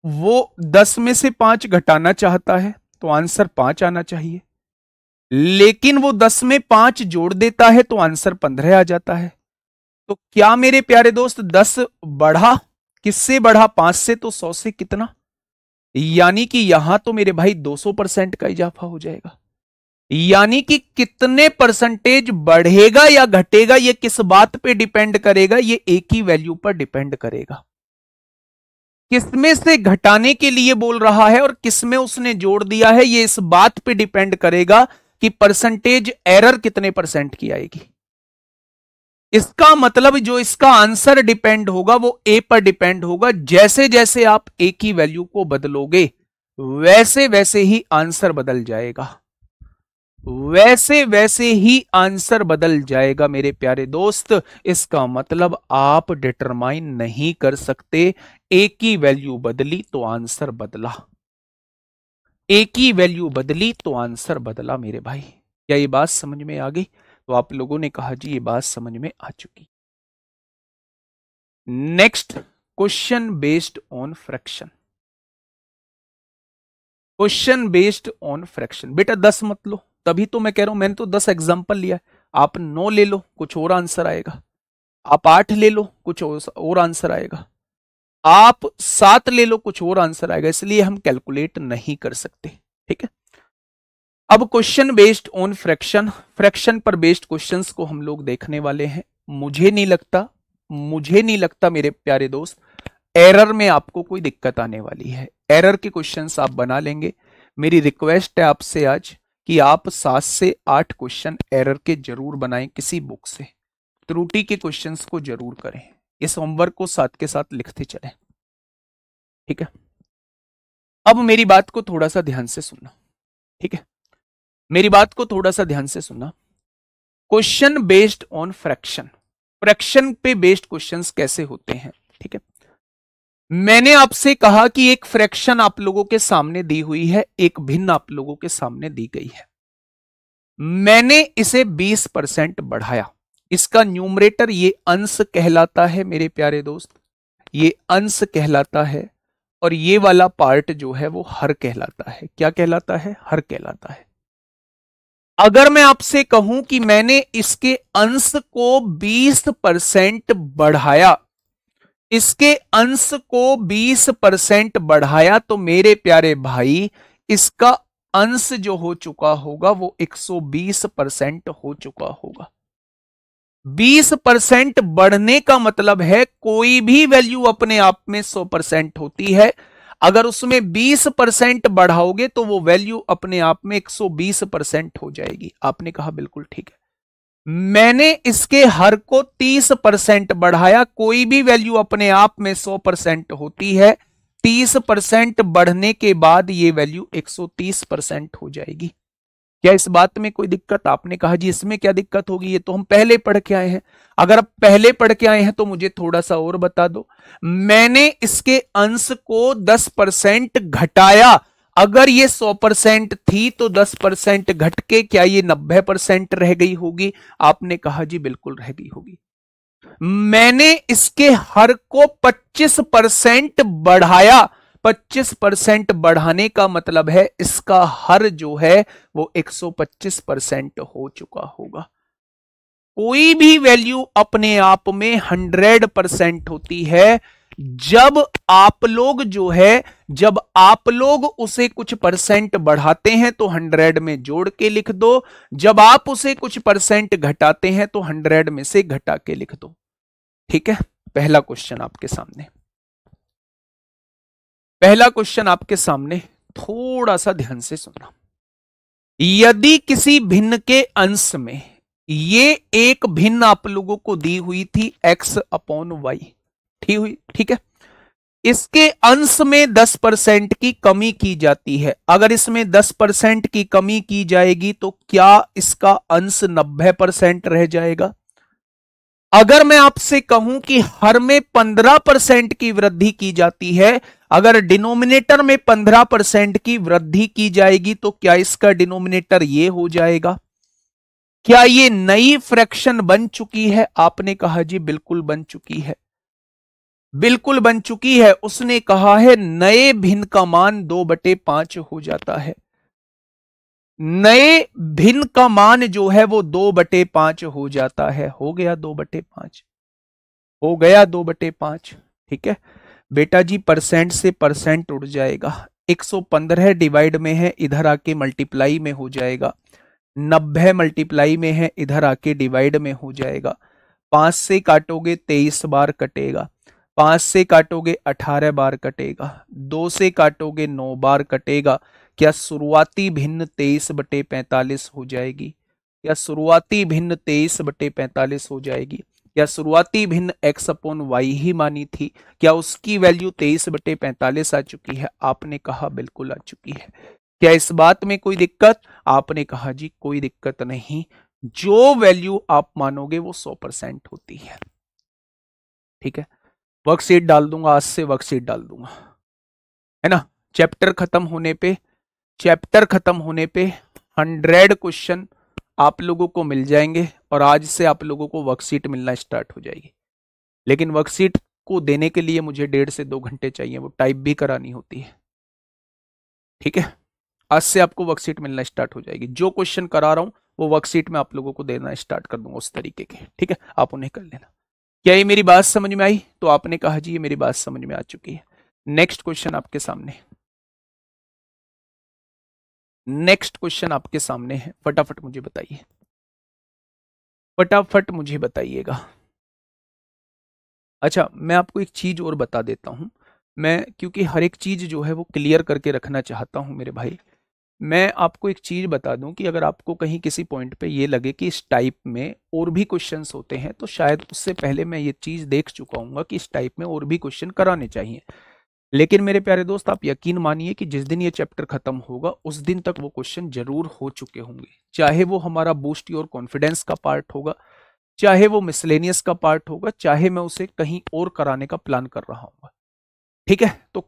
वो 10 में से 5 घटाना चाहता है तो आंसर 5 आना चाहिए, लेकिन वो 10 में 5 जोड़ देता है तो आंसर 15 आ जाता है। तो क्या मेरे प्यारे दोस्त 10 बढ़ा, किससे बढ़ा? 5 से, तो 100 से कितना? यानी कि यहां तो मेरे भाई 200% का इजाफा हो जाएगा। यानी कि कितने परसेंटेज बढ़ेगा या घटेगा ये किस बात पे डिपेंड करेगा? ये एक ही वैल्यू पर डिपेंड करेगा। किसमें से घटाने के लिए बोल रहा है और किसमें उसने जोड़ दिया है, ये इस बात पे डिपेंड करेगा कि परसेंटेज एरर कितने परसेंट की आएगी। इसका मतलब जो इसका आंसर डिपेंड होगा वो ए पर डिपेंड होगा। जैसे जैसे आप ए की वैल्यू को बदलोगे वैसे वैसे ही आंसर बदल जाएगा, वैसे वैसे ही आंसर बदल जाएगा मेरे प्यारे दोस्त। इसका मतलब आप डिटरमाइन नहीं कर सकते ए की वैल्यू बदली तो आंसर बदला, ए की वैल्यू बदली तो आंसर बदला मेरे भाई। क्या ये बात समझ में आ गई? तो आप लोगों ने कहा जी ये बात समझ में आ चुकी। Next question based on fraction, question based on fraction. बेटा 10 मत लो, तभी तो मैं कह रहा हूं, मैंने तो 10 एग्जांपल लिया है। आप 9 ले लो, कुछ और आंसर आएगा। आप 8 ले लो, कुछ और आंसर आएगा। आप 7 ले लो, कुछ और आंसर आएगा। इसलिए हम कैलकुलेट नहीं कर सकते। ठीक है, अब question based on fraction, fraction पर बेस्ड क्वेश्चंस को हम लोग देखने वाले हैं। मुझे नहीं लगता मेरे प्यारे दोस्त एरर में आपको कोई दिक्कत आने वाली है। एरर के क्वेश्चंस आप बना लेंगे। मेरी रिक्वेस्ट है आपसे आज कि आप 7 से 8 क्वेश्चन एरर के जरूर बनाएं किसी बुक से। त्रुटि के क्वेश्चंस को जरूर करें। इस होमवर्क को साथ के साथ लिखते चलें, ठीक है। अब मेरी बात को थोड़ा सा ध्यान से सुनना, ठीक है। मेरी बात को थोड़ा सा ध्यान से सुनना। Question based on fraction, fraction पे बेस्ड क्वेश्चंस कैसे होते हैं, ठीक है। मैंने आपसे कहा कि एक फ्रैक्शन आप लोगों के सामने दी हुई है, एक भिन्न आप लोगों के सामने दी गई है। मैंने इसे 20% बढ़ाया। इसका न्यूमरेटर ये अंश कहलाता है मेरे प्यारे दोस्त, ये अंश कहलाता है। और ये वाला पार्ट जो है वो हर कहलाता है। क्या कहलाता है? हर कहलाता है। अगर मैं आपसे कहूं कि मैंने इसके अंश को 20% बढ़ाया, इसके अंश को 20% बढ़ाया, तो मेरे प्यारे भाई इसका अंश जो हो चुका होगा वो 120% हो चुका होगा। 20% बढ़ने का मतलब है कोई भी वैल्यू अपने आप में 100% होती है। अगर उसमें 20% बढ़ाओगे तो वो वैल्यू अपने आप में 120% हो जाएगी। आपने कहा बिल्कुल ठीक है। मैंने इसके हर को 30% बढ़ाया। कोई भी वैल्यू अपने आप में 100% होती है, 30% बढ़ने के बाद ये वैल्यू 130% हो जाएगी। क्या इस बात में कोई दिक्कत? आपने कहा जी इसमें क्या दिक्कत होगी, ये तो हम पहले पढ़ के आए हैं। अगर आप पहले पढ़ के आए हैं तो मुझे थोड़ा सा और बता दो। मैंने इसके अंश को 10% घटाया। अगर ये 100% थी तो 10% घट के क्या ये 90% रह गई होगी? आपने कहा जी बिल्कुल रह गई होगी। मैंने इसके हर को 25% बढ़ाया। 25% बढ़ाने का मतलब है इसका हर जो है वो 125% हो चुका होगा। कोई भी वैल्यू अपने आप में 100% होती है। जब आप लोग जो है, जब आप लोग उसे कुछ परसेंट बढ़ाते हैं तो 100 में जोड़ के लिख दो। जब आप उसे कुछ परसेंट घटाते हैं तो 100 में से घटा के लिख दो, ठीक है। पहला क्वेश्चन आपके सामने, पहला क्वेश्चन आपके सामने, थोड़ा सा ध्यान से सुनना। यदि किसी भिन्न के अंश में, ये एक भिन्न आप लोगों को दी हुई थी x/y, ठीक है। इसके अंश में 10% की कमी की जाती है। अगर इसमें 10% की कमी की जाएगी तो क्या इसका अंश 90% रह जाएगा? अगर मैं आपसे कहूं कि हर में 15% की वृद्धि की जाती है, अगर डिनोमिनेटर में 15% की वृद्धि की जाएगी तो क्या इसका डिनोमिनेटर ये हो जाएगा? क्या ये नई फ्रैक्शन बन चुकी है? आपने कहा जी बिल्कुल बन चुकी है, बिल्कुल बन चुकी है। उसने कहा है नए भिन्न का मान 2/5 हो जाता है। नए भिन्न का मान जो है वो 2/5 हो जाता है। हो गया 2/5, हो गया 2/5, ठीक है बेटा जी। परसेंट से परसेंट उड़ जाएगा। 115 डिवाइड में है, इधर आके मल्टीप्लाई में हो जाएगा। 90 मल्टीप्लाई में है, इधर आके डिवाइड में हो जाएगा। 5 से काटोगे 23 बार कटेगा। 5 से काटोगे 18 बार कटेगा। 2 से काटोगे 9 बार कटेगा। क्या शुरुआती भिन्न 23/45 हो जाएगी? क्या शुरुआती भिन्न 23/45 हो जाएगी? क्या शुरुआती भिन्न x/y ही मानी थी? क्या उसकी वैल्यू 23/45 आ चुकी है? आपने कहा बिल्कुल आ चुकी है। क्या इस बात में कोई दिक्कत? आपने कहा जी कोई दिक्कत नहीं। जो वैल्यू आप मानोगे वो 100% होती है, ठीक है। वर्कशीट डाल दूंगा, आज से वर्कशीट डाल दूंगा, है ना। चैप्टर खत्म होने पे, चैप्टर खत्म होने पे 100 क्वेश्चन आप लोगों को मिल जाएंगे और आज से आप लोगों को वर्कशीट मिलना स्टार्ट हो जाएगी। लेकिन वर्कशीट को देने के लिए मुझे 1.5 से 2 घंटे चाहिए, वो टाइप भी करानी होती है, ठीक है। आज से आपको वर्कशीट मिलना स्टार्ट हो जाएगी। जो क्वेश्चन करा रहा हूं वो वर्कशीट में आप लोगों को देना स्टार्ट कर दूंगा उस तरीके के, ठीक है। आप उन्हें कर लेना। क्या ये मेरी बात समझ में आई? तो आपने कहा जी ये मेरी बात समझ में आ चुकी है। नेक्स्ट क्वेश्चन आपके सामने, नेक्स्ट क्वेश्चन आपके सामने है। फटाफट मुझे बताइए, फटाफट मुझे बताइएगा। अच्छा, मैं आपको एक चीज और बता देता हूँ। मैं क्योंकि हर एक चीज जो है वो क्लियर करके रखना चाहता हूँ मेरे भाई। मैं आपको एक चीज बता दूं कि अगर आपको कहीं किसी पॉइंट पे ये लगे कि इस टाइप में और भी क्वेश्चंस होते हैं, तो शायद उससे पहले मैं ये चीज देख चुका हूँ कि इस टाइप में और भी क्वेश्चन कराने चाहिए। लेकिन मेरे प्यारे दोस्त, आप यकीन मानिए कि जिस दिन ये चैप्टर खत्म होगा उस दिन तक वो क्वेश्चन जरूर हो चुके होंगे। चाहे वो हमारा बूस्ट योर कॉन्फिडेंस का पार्ट होगा, चाहे वो मिसलेनियस का पार्ट होगा, चाहे मैं उसे कहीं और कराने का प्लान कर रहा हूँ। ठीक है, तो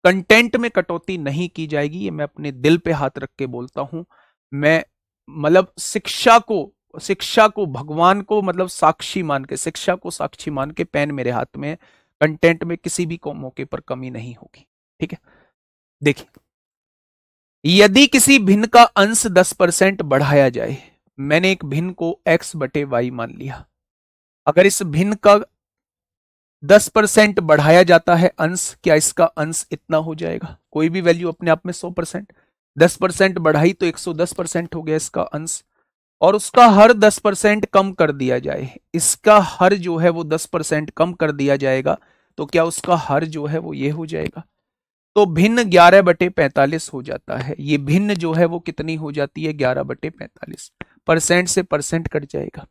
कंटेंट में कटौती नहीं की जाएगी, ये मैं अपने दिल पे हाथ रख के बोलता हूं। मैं मतलब शिक्षा को भगवान को मतलब साक्षी मान के, शिक्षा को साक्षी मान के, पेन मेरे हाथ में है। कंटेंट में किसी भी को मौके पर कमी नहीं होगी। ठीक है, देखिए, यदि किसी भिन्न का अंश 10% बढ़ाया जाए, मैंने एक भिन्न को x बटे वाई मान लिया। अगर इस भिन्न का 10% बढ़ाया जाता है अंश, क्या इसका अंश इतना हो जाएगा? कोई भी वैल्यू अपने आप में 100%, 10% बढ़ाई तो 110% हो गया इसका अंश। और उसका हर 10% कम कर दिया जाए, इसका हर जो है वो 10% कम कर दिया जाएगा, तो क्या उसका हर जो है वो ये हो जाएगा? तो भिन्न 11/45 हो जाता है। ये भिन्न जो है वो कितनी हो जाती है? 11/45। परसेंट से परसेंट कट जाएगा।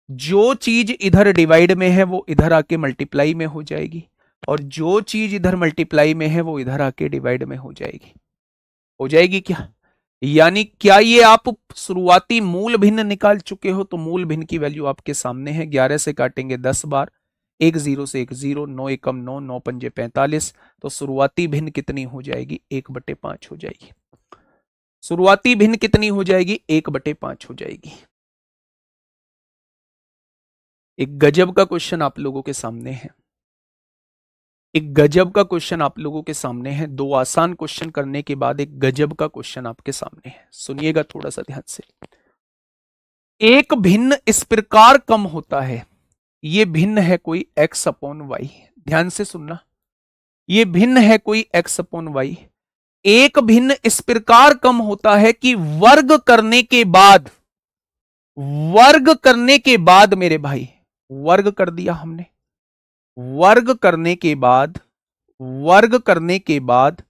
जो चीज इधर डिवाइड में है वो इधर आके मल्टीप्लाई में हो जाएगी, और जो चीज इधर मल्टीप्लाई में है वो इधर आके डिवाइड में हो जाएगी। हो जाएगी क्या? यानी क्या ये आप शुरुआती मूल भिन्न निकाल चुके हो? तो मूल भिन्न की वैल्यू आपके सामने है। 11 से काटेंगे 10 बार, एक जीरो से एक जीरो, 9 एकम 9, 9 पंजे 45। तो शुरुआती भिन्न कितनी हो जाएगी? 1/5 हो जाएगी। शुरुआती भिन्न कितनी हो जाएगी? 1/5 हो जाएगी। एक गजब का क्वेश्चन आप लोगों के सामने है। एक गजब का क्वेश्चन आप लोगों के सामने है। दो आसान क्वेश्चन करने के बाद एक गजब का क्वेश्चन आपके सामने है। सुनिएगा थोड़ा सा ध्यान से। एक भिन्न इस प्रकार कम होता है, ये भिन्न है कोई x/y। ध्यान से सुनना, ये भिन्न है कोई x/y। एक भिन्न इस प्रकार कम होता है कि वर्ग करने के बाद मेरे भाई, वर्ग कर दिया हमने, वर्ग करने के बाद, वर्ग करने के बाद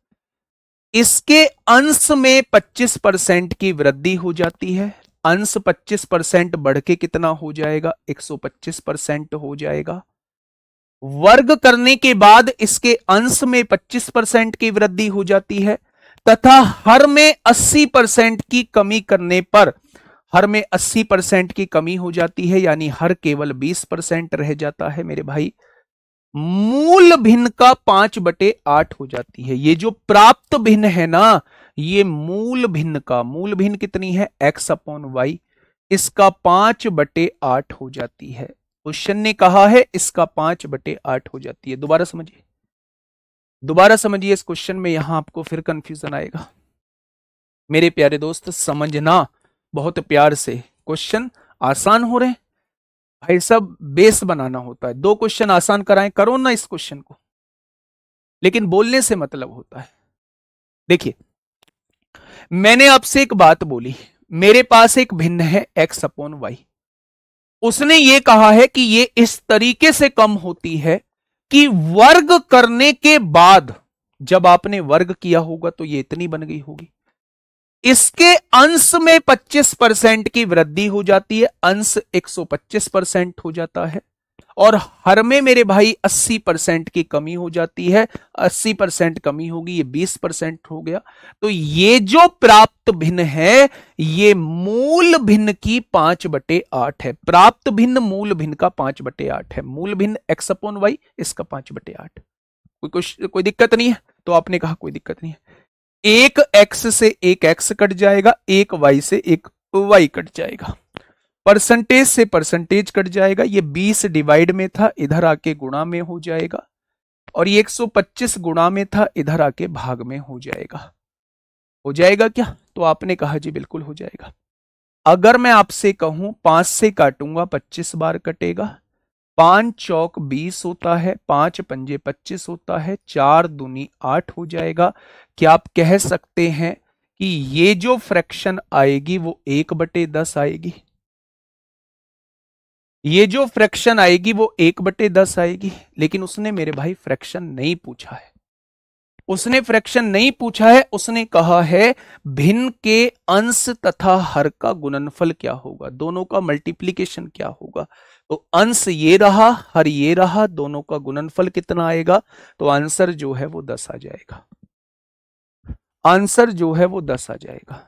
इसके अंश में 25% की वृद्धि हो जाती है। अंश 25% बढ़ के कितना हो जाएगा? 125% हो जाएगा। वर्ग करने के बाद इसके अंश में 25% की वृद्धि हो जाती है, तथा हर में 80% की कमी करने पर, हर में 80% की कमी हो जाती है, यानी हर केवल 20% रह जाता है मेरे भाई। मूल भिन्न का 5/8 हो जाती है। ये जो प्राप्त भिन्न है ना, ये मूल भिन्न का, मूल भिन्न कितनी है? x/y। इसका 5/8 हो जाती है। क्वेश्चन ने कहा है इसका 5/8 हो जाती है। दोबारा समझिए, दोबारा समझिए इस क्वेश्चन में, यहां आपको फिर कंफ्यूजन आएगा। मेरे प्यारे दोस्त समझना बहुत प्यार से, क्वेश्चन आसान हो रहे हैं भाई, सब बेस बनाना होता है। दो क्वेश्चन आसान कराएं, करो ना इस क्वेश्चन को, लेकिन बोलने से मतलब होता है। देखिए, मैंने आपसे एक बात बोली, मेरे पास एक भिन्न है x/y। उसने ये कहा है कि ये इस तरीके से कम होती है कि वर्ग करने के बाद, जब आपने वर्ग किया होगा तो ये इतनी बन गई होगी। इसके अंश में 25% की वृद्धि हो जाती है, अंश 125% हो जाता है, और हर में मेरे भाई 80% की कमी हो जाती है। 80% कमी होगी, ये 20% हो गया। तो ये जो प्राप्त भिन्न है, ये मूल भिन्न की 5/8 है। प्राप्त भिन्न मूल भिन्न का 5/8 है। मूल भिन्न x/y, इसका 5/8। कोई दिक्कत नहीं है? तो आपने कहा कोई दिक्कत नहीं है। एक x से एक x कट जाएगा, एक y से एक y कट जाएगा, परसेंटेज से परसेंटेज कट जाएगा। ये 20 डिवाइड में था, इधर आके गुणा में हो जाएगा, और ये 125 गुणा में था, इधर आके भाग में हो जाएगा। हो जाएगा क्या? तो आपने कहा जी बिल्कुल हो जाएगा। अगर मैं आपसे कहूं 5 से काटूंगा 25 बार कटेगा, 5 चौक 20 होता है, 5 पंजे 25 होता है, 4 दूनी 8 हो जाएगा। क्या आप कह सकते हैं कि ये जो फ्रैक्शन आएगी वो 1/10 आएगी? ये जो फ्रैक्शन आएगी वो 1/10 आएगी, लेकिन उसने मेरे भाई फ्रैक्शन नहीं पूछा है। उसने फ्रैक्शन नहीं पूछा है, उसने कहा है भिन्न के अंश तथा हर का गुणनफल क्या होगा, दोनों का मल्टीप्लीकेशन क्या होगा। तो अंश ये रहा, हर ये रहा, दोनों का गुणनफल कितना आएगा, तो आंसर जो है वो 10 आ जाएगा। आंसर जो है वो 10 आ जाएगा।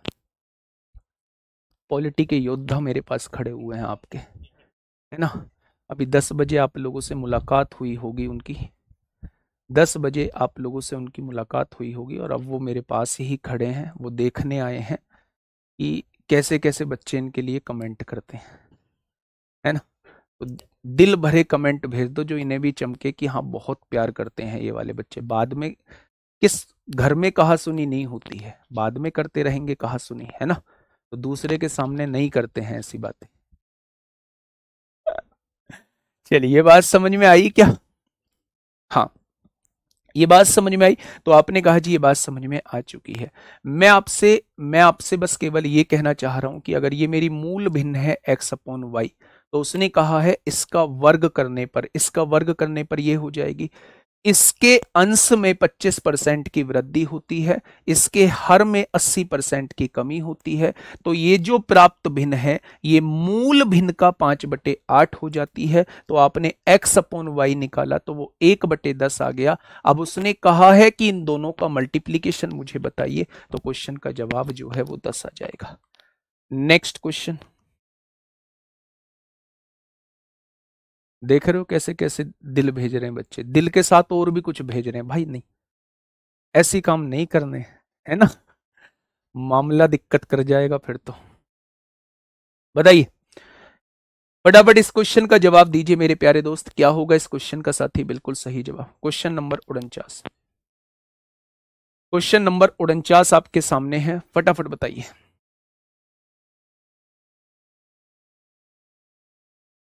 पॉलिटी के योद्धा मेरे पास खड़े हुए हैं आपके, है ना। अभी 10 बजे आप लोगों से मुलाकात हुई होगी उनकी, 10 बजे आप लोगों से उनकी मुलाकात हुई होगी, और अब वो मेरे पास ही खड़े हैं, वो देखने आए हैं कि कैसे कैसे बच्चे इनके लिए कमेंट करते हैं, है ना। तो दिल भरे कमेंट भेज दो जो इन्हें भी चमके कि हाँ बहुत प्यार करते हैं ये वाले बच्चे। बाद में किस घर में कहा सुनी नहीं होती है, बाद में करते रहेंगे कहा सुनी, है ना। तो दूसरे के सामने नहीं करते हैं ऐसी बातें। चलिए, ये बात समझ में आई क्या? हाँ, ये बात समझ में आई। तो आपने कहा जी ये बात समझ में आ चुकी है। मैं आपसे बस केवल ये कहना चाह रहा हूं कि अगर ये मेरी मूल भिन्न है x/y, तो उसने कहा है इसका वर्ग करने पर, इसका वर्ग करने पर ये हो जाएगी, इसके अंश में 25% की वृद्धि होती है, इसके हर में 80% की कमी होती है। तो ये जो प्राप्त भिन्न है ये मूल भिन्न का 5/8 हो जाती है। तो आपने x/y निकाला तो वो 1/10 आ गया। अब उसने कहा है कि इन दोनों का मल्टीप्लीकेशन मुझे बताइए, तो क्वेश्चन का जवाब जो है वो 10 आ जाएगा। Next question. देख रहे हो कैसे कैसे दिल भेज रहे हैं बच्चे, दिल के साथ और भी कुछ भेज रहे हैं भाई। नहीं, ऐसी काम नहीं करने, है ना, मामला दिक्कत कर जाएगा फिर तो। बताइए फटाफट इस क्वेश्चन का जवाब दीजिए मेरे प्यारे दोस्त, क्या होगा इस क्वेश्चन का साथी बिल्कुल सही जवाब। क्वेश्चन नंबर 49, क्वेश्चन नंबर 49 आपके सामने है, फटाफट बताइए।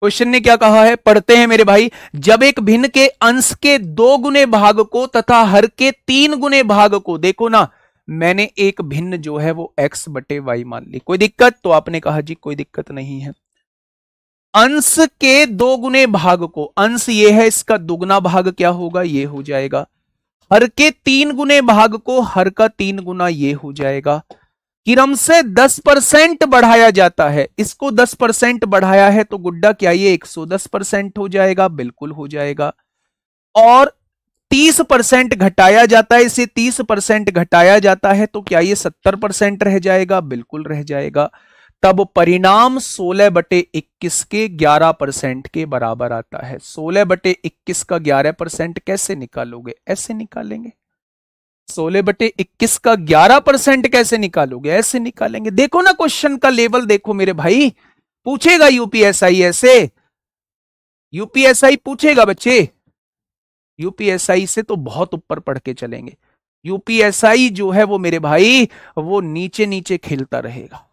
क्वेश्चन ने क्या कहा है, पढ़ते हैं मेरे भाई। जब एक भिन्न के अंश के 2 गुने भाग को तथा हर के 3 गुने भाग को, देखो ना, मैंने एक भिन्न जो है वो x/y मान ली, कोई दिक्कत? तो आपने कहा जी कोई दिक्कत नहीं है। अंश के 2 गुने भाग को, अंश ये है, इसका दुगना भाग क्या होगा, ये हो जाएगा। हर के 3 गुने भाग को हर का 3 गुना ये हो जाएगा। क्रम से 10% बढ़ाया जाता है, इसको 10% बढ़ाया है तो गुड्डा क्या ये 110% हो जाएगा, बिल्कुल हो जाएगा। और 30% घटाया जाता है, इसे 30% घटाया जाता है तो क्या ये 70% रह जाएगा, बिल्कुल रह जाएगा। तब परिणाम 16/21 के 11% के बराबर आता है। 16/21 का 11% कैसे निकालोगे, ऐसे निकालेंगे। 16/21 का 11% कैसे निकालोगे, ऐसे निकालेंगे। देखो ना क्वेश्चन का लेवल देखो मेरे भाई, पूछेगा यूपीएसआई ऐसे, यूपीएसआई पूछेगा बच्चे, यूपीएसआई से तो बहुत ऊपर पढ़ के चलेंगे। यूपीएसआई जो है वो मेरे भाई वो नीचे नीचे खेलता रहेगा।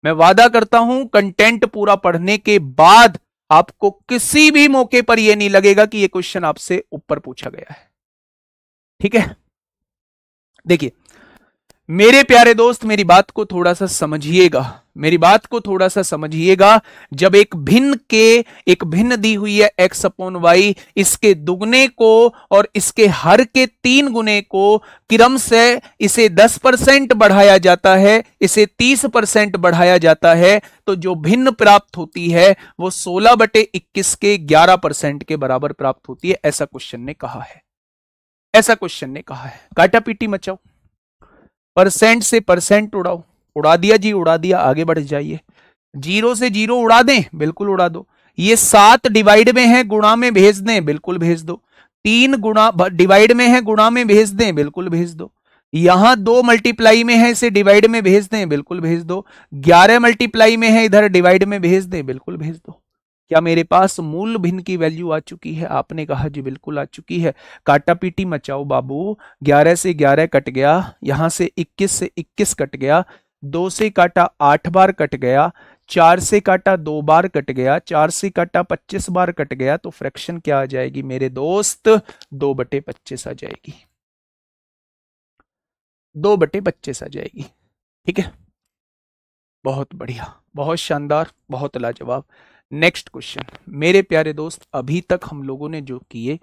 मैं वादा करता हूं कंटेंट पूरा पढ़ने के बाद आपको किसी भी मौके पर यह नहीं लगेगा कि यह क्वेश्चन आपसे ऊपर पूछा गया है। ठीक है, देखिए मेरे प्यारे दोस्त, मेरी बात को थोड़ा सा समझिएगा, मेरी बात को थोड़ा सा समझिएगा। जब एक भिन्न के, एक भिन्न दी हुई है x/y, इसके दुगने को और इसके हर के 3 गुने को क्रम से इसे 10% बढ़ाया जाता है, इसे 30% बढ़ाया जाता है, तो जो भिन्न प्राप्त होती है वो 16/21 के 11% के बराबर प्राप्त होती है। ऐसा क्वेश्चन ने कहा है, ऐसा क्वेश्चन ने कहा है। काटा पीटी मचाओ, परसेंट से परसेंट उड़ाओ, उड़ा दिया जी उड़ा दिया, आगे बढ़ जाइए। 0 से 0 उड़ा दें, बिल्कुल उड़ा दो। ये 7 डिवाइड में है, गुणा में भेज दें, बिल्कुल भेज दो। 3 गुणा डिवाइड में है, गुणा में भेज दें, बिल्कुल भेज दो। यहां 2 मल्टीप्लाई में है, इसे डिवाइड में भेज दें, बिल्कुल भेज दो। 11 मल्टीप्लाई में है, इधर डिवाइड में भेज दें, बिल्कुल भेज दो। क्या मेरे पास मूल भिन्न की वैल्यू आ चुकी है? आपने कहा जी बिल्कुल आ चुकी है। काटा पीटी मचाओ बाबू। 11 से 11 कट गया, यहां से 21 से 21 कट गया, 2 से काटा 8 बार कट गया, 4 से काटा 2 बार कट गया, 4 से काटा 25 बार कट गया। तो फ्रैक्शन क्या आ जाएगी मेरे दोस्त, 2/25 आ जाएगी, 2/25 आ जाएगी। ठीक है, बहुत बढ़िया, बहुत शानदार, बहुत लाजवाब। नेक्स्ट क्वेश्चन मेरे प्यारे दोस्त, अभी तक हम लोगों ने जो किए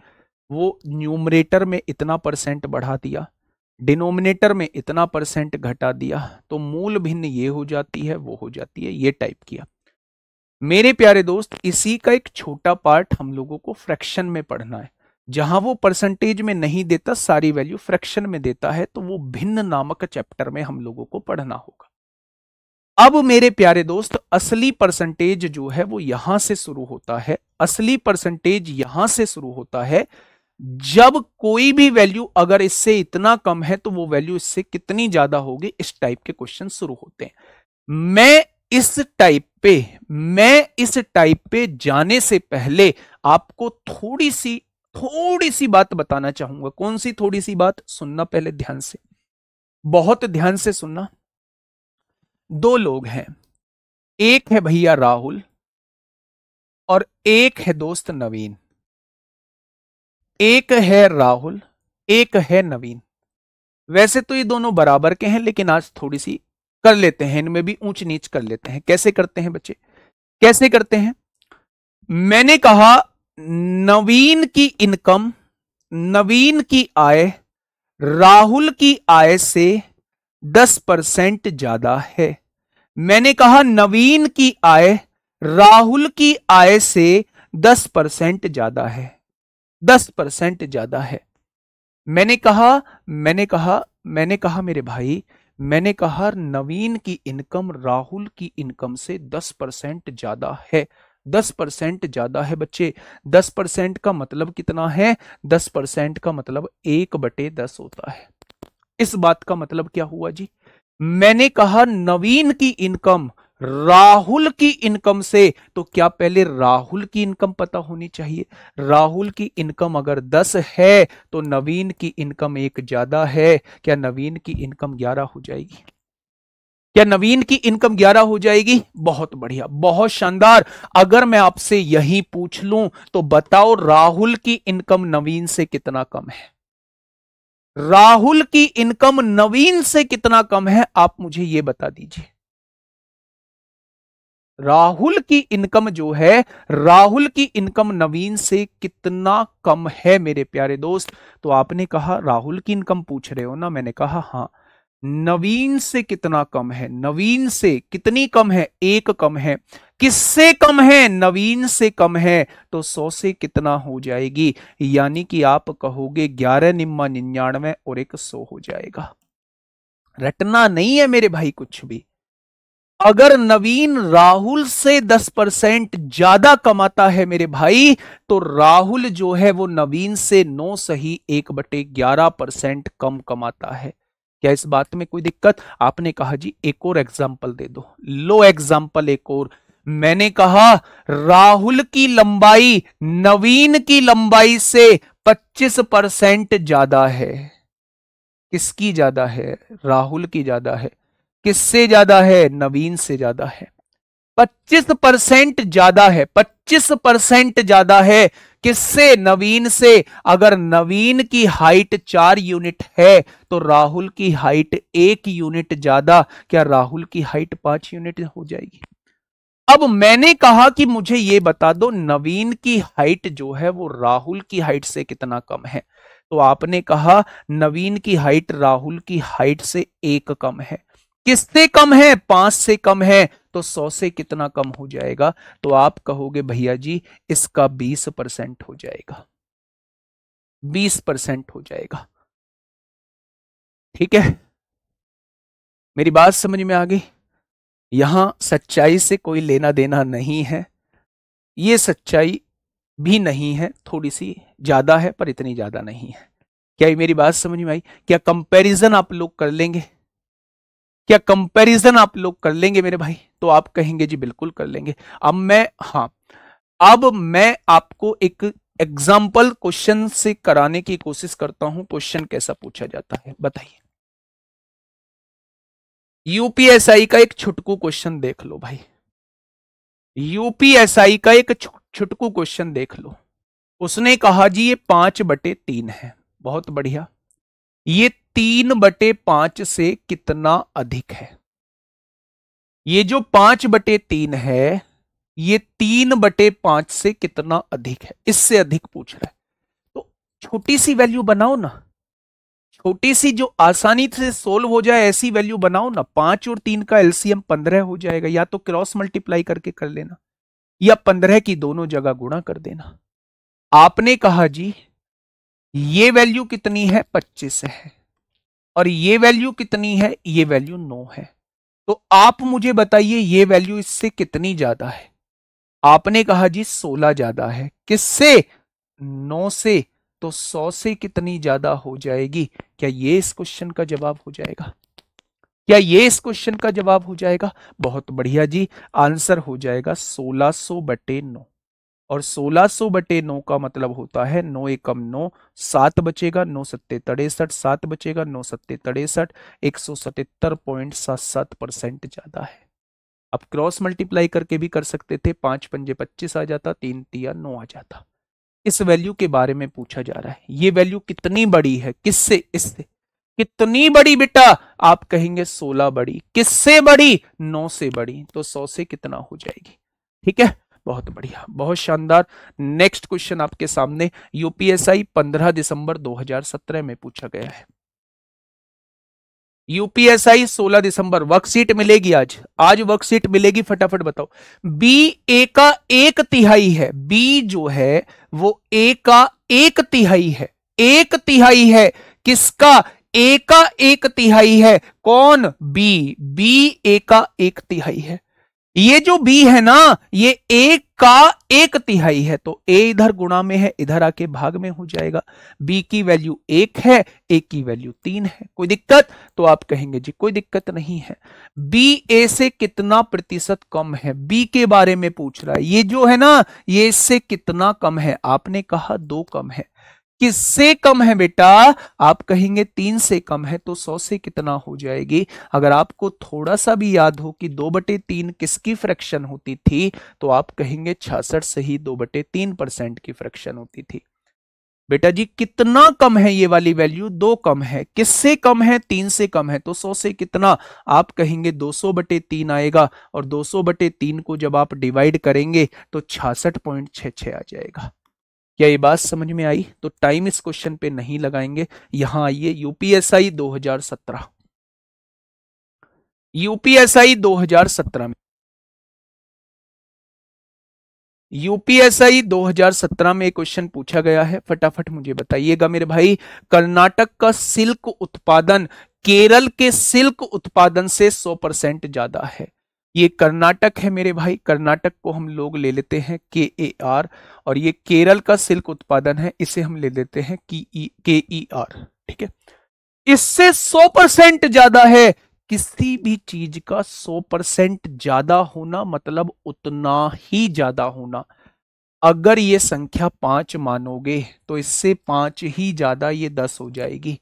वो न्यूमरेटर में इतना परसेंट बढ़ा दिया, डिनोमिनेटर में इतना परसेंट घटा दिया, तो मूल भिन्न ये हो जाती है वो हो जाती है, ये टाइप किया। मेरे प्यारे दोस्त इसी का एक छोटा पार्ट हम लोगों को फ्रैक्शन में पढ़ना है, जहां वो परसेंटेज में नहीं देता, सारी वैल्यू फ्रैक्शन में देता है, तो वो भिन्न नामक चैप्टर में हम लोगों को पढ़ना होगा। अब मेरे प्यारे दोस्त असली परसेंटेज जो है वो यहां से शुरू होता है, असली परसेंटेज यहां से शुरू होता है जब कोई भी वैल्यू अगर इससे इतना कम है तो वो वैल्यू इससे कितनी ज्यादा होगी, इस टाइप के क्वेश्चन शुरू होते हैं। मैं इस टाइप पे जाने से पहले आपको थोड़ी सी बात बताना चाहूंगा। कौन सी थोड़ी सी बात? सुनना पहले ध्यान से, बहुत ध्यान से सुनना। दो लोग हैं, एक है भैया राहुल और एक है दोस्त नवीन। एक है राहुल, एक है नवीन। वैसे तो ये दोनों बराबर के हैं, लेकिन आज थोड़ी सी कर लेते हैं, इनमें भी ऊंच नीच कर लेते हैं। कैसे करते हैं बच्चे, कैसे करते हैं? मैंने कहा नवीन की इनकम, नवीन की आय राहुल की आय से 10% ज्यादा है। मैंने कहा नवीन की आय राहुल की आय से 10% ज्यादा है, 10% ज्यादा है। मैंने कहा मेरे भाई, मैंने कहा नवीन की इनकम राहुल की इनकम से 10% ज्यादा है, 10% ज्यादा है बच्चे। 10% का मतलब कितना है? 10% का मतलब 1/10 होता है। इस बात का मतलब क्या हुआ जी? मैंने कहा नवीन की इनकम राहुल की इनकम से, तो क्या पहले राहुल की इनकम पता होनी चाहिए? राहुल की इनकम अगर 10 है तो नवीन की इनकम 1 ज्यादा है। क्या नवीन की इनकम 11 हो जाएगी? क्या नवीन की इनकम 11 हो जाएगी? बहुत बढ़िया, बहुत शानदार। अगर मैं आपसे यही पूछ लूं तो बताओ राहुल की इनकम नवीन से कितना कम है? राहुल की इनकम नवीन से कितना कम है, आप मुझे यह बता दीजिए। राहुल की इनकम जो है, राहुल की इनकम नवीन से कितना कम है मेरे प्यारे दोस्त? तो आपने कहा राहुल की इनकम पूछ रहे हो ना, मैंने कहा हां। नवीन से कितना कम है? नवीन से कितनी कम है? 1 कम है। किससे कम है? नवीन से कम है। तो 100 से कितना हो जाएगी? यानी कि आप कहोगे 11 निम्मा 99 और 1 100 हो जाएगा। रटना नहीं है मेरे भाई कुछ भी। अगर नवीन राहुल से 10% ज्यादा कमाता है मेरे भाई, तो राहुल जो है वो नवीन से 9 सही 1/11% कम कमाता है। क्या इस बात में कोई दिक्कत? आपने कहा जी एक और एग्जाम्पल दे दो। लो एग्जाम्पल एक और। मैंने कहा राहुल की लंबाई नवीन की लंबाई से 25% ज्यादा है। किसकी ज्यादा है? राहुल की ज्यादा है। किससे ज्यादा है? नवीन से ज्यादा है। 25% ज्यादा है, 25% ज्यादा है। किससे? नवीन से। अगर नवीन की हाइट 4 यूनिट है तो राहुल की हाइट 1 यूनिट ज्यादा। क्या राहुल की हाइट 5 यूनिट हो जाएगी? अब मैंने कहा कि मुझे यह बता दो नवीन की हाइट जो है वो राहुल की हाइट से कितना कम है। तो आपने कहा नवीन की हाइट राहुल की हाइट से 1 कम है। किससे कम है? 5 से कम है। तो 100 से कितना कम हो जाएगा? तो आप कहोगे भैया जी इसका 20% हो जाएगा, 20% हो जाएगा। ठीक है, मेरी बात समझ में आ गई? यहां सच्चाई से कोई लेना देना नहीं है, ये सच्चाई भी नहीं है, थोड़ी सी ज्यादा है पर इतनी ज्यादा नहीं है। क्या ये मेरी बात समझ में आई? क्या कंपैरिजन आप लोग कर लेंगे? क्या कंपैरिजन आप लोग कर लेंगे मेरे भाई? तो आप कहेंगे जी बिल्कुल कर लेंगे। अब मैं आपको एक एग्जाम्पल क्वेश्चन से कराने की कोशिश करता हूं। क्वेश्चन कैसा पूछा जाता है बताइए। यूपीएसआई का एक छुटकू क्वेश्चन देख लो भाई। यूपीएसआई का एक छुटकू क्वेश्चन देख लो। उसने कहा जी ये 5/3 है। बहुत बढ़िया। ये 3/5 से कितना अधिक है? ये जो 5/3 है ये 3/5 से कितना अधिक है, इससे अधिक पूछ रहा है। तो छोटी सी वैल्यू बनाओ ना, छोटी सी जो आसानी से सोल्व हो जाए ऐसी वैल्यू बनाओ ना। 5 और 3 का एलसीएम 15 हो जाएगा, या तो क्रॉस मल्टीप्लाई करके कर लेना, या 15 की दोनों जगह गुणा कर देना। आपने कहा जी ये वैल्यू कितनी है, 25 है, और ये वैल्यू कितनी है, ये वैल्यू 9 है। तो आप मुझे बताइए ये वैल्यू इससे कितनी ज्यादा है। आपने कहा जी 16 ज्यादा है, किससे, 9 से। तो 100 से कितनी ज्यादा हो जाएगी। क्या ये इस क्वेश्चन का जवाब हो जाएगा, क्या ये इस क्वेश्चन का जवाब हो जाएगा। बहुत बढ़िया जी, आंसर हो जाएगा 1600/9। और 1600/9 का मतलब होता है 9 एकम 9, 7 बचेगा, 9 सत्ते 63, 7 बचेगा, 9 सत्ते 63, 177.77% ज्यादा है। अब क्रॉस मल्टीप्लाई करके भी कर सकते थे, 5 पंजे 25 आ जाता, 3 तिया 9 आ जाता। इस वैल्यू के बारे में पूछा जा रहा है, ये वैल्यू कितनी बड़ी है, किससे, इससे। कितनी बड़ी बेटा, आप कहेंगे 16 बड़ी, किससे बड़ी, 9 से बड़ी, तो 100 से कितना हो जाएगी। ठीक है, बहुत बढ़िया, बहुत शानदार। नेक्स्ट क्वेश्चन आपके सामने, यूपीएसआई 15 दिसंबर 2017 में पूछा गया है। यूपीएसआई 16 दिसंबर, वर्कशीट मिलेगी आज, आज वर्कशीट मिलेगी, फटाफट बताओ। बी ए का 1/3 है, बी जो है वो ए का 1/3 है, 1/3 है, किसका, ए का 1/3 है, कौन, बी, बी ए का 1/3 है। ये जो बी है ना, ये एक का 1/3 है, तो ए इधर गुणा में है, इधर आके भाग में हो जाएगा। बी की वैल्यू 1 है, ए की वैल्यू 3 है, कोई दिक्कत, तो आप कहेंगे जी कोई दिक्कत नहीं है। बी ए से कितना प्रतिशत कम है, बी के बारे में पूछ रहा है, ये जो है ना, ये इससे कितना कम है। आपने कहा 2 कम है, किससे कम है बेटा, आप कहेंगे 3 से कम है, तो 100 से कितना हो जाएगी। अगर आपको थोड़ा सा भी याद हो कि 2/3 किसकी फ्रैक्शन होती थी, तो आप कहेंगे 66 से ही 2/3% की फ्रैक्शन होती थी। बेटा जी कितना कम है, ये वाली वैल्यू 2 कम है, किससे कम है, 3 से कम है, तो 100 से कितना, आप कहेंगे 200/3 आएगा, और 200/3 को जब आप डिवाइड करेंगे तो 66.66 आ जाएगा। क्या ये बात समझ में आई। तो टाइम इस क्वेश्चन पे नहीं लगाएंगे, यहां आइए, यूपीएसआई 2017, यूपीएसआई 2017 में, यूपीएसआई 2017 में एक क्वेश्चन पूछा गया है, फटाफट मुझे बताइएगा मेरे भाई। कर्नाटक का सिल्क उत्पादन केरल के सिल्क उत्पादन से 100% ज्यादा है। ये कर्नाटक है मेरे भाई, कर्नाटक को हम लोग ले लेते हैं KAR, और ये केरल का सिल्क उत्पादन है, इसे हम ले लेते हैं KER। ठीक है, इससे 100% ज्यादा है। किसी भी चीज का 100% ज्यादा होना मतलब उतना ही ज्यादा होना। अगर ये संख्या 5 मानोगे तो इससे 5 ही ज्यादा ये 10 हो जाएगी।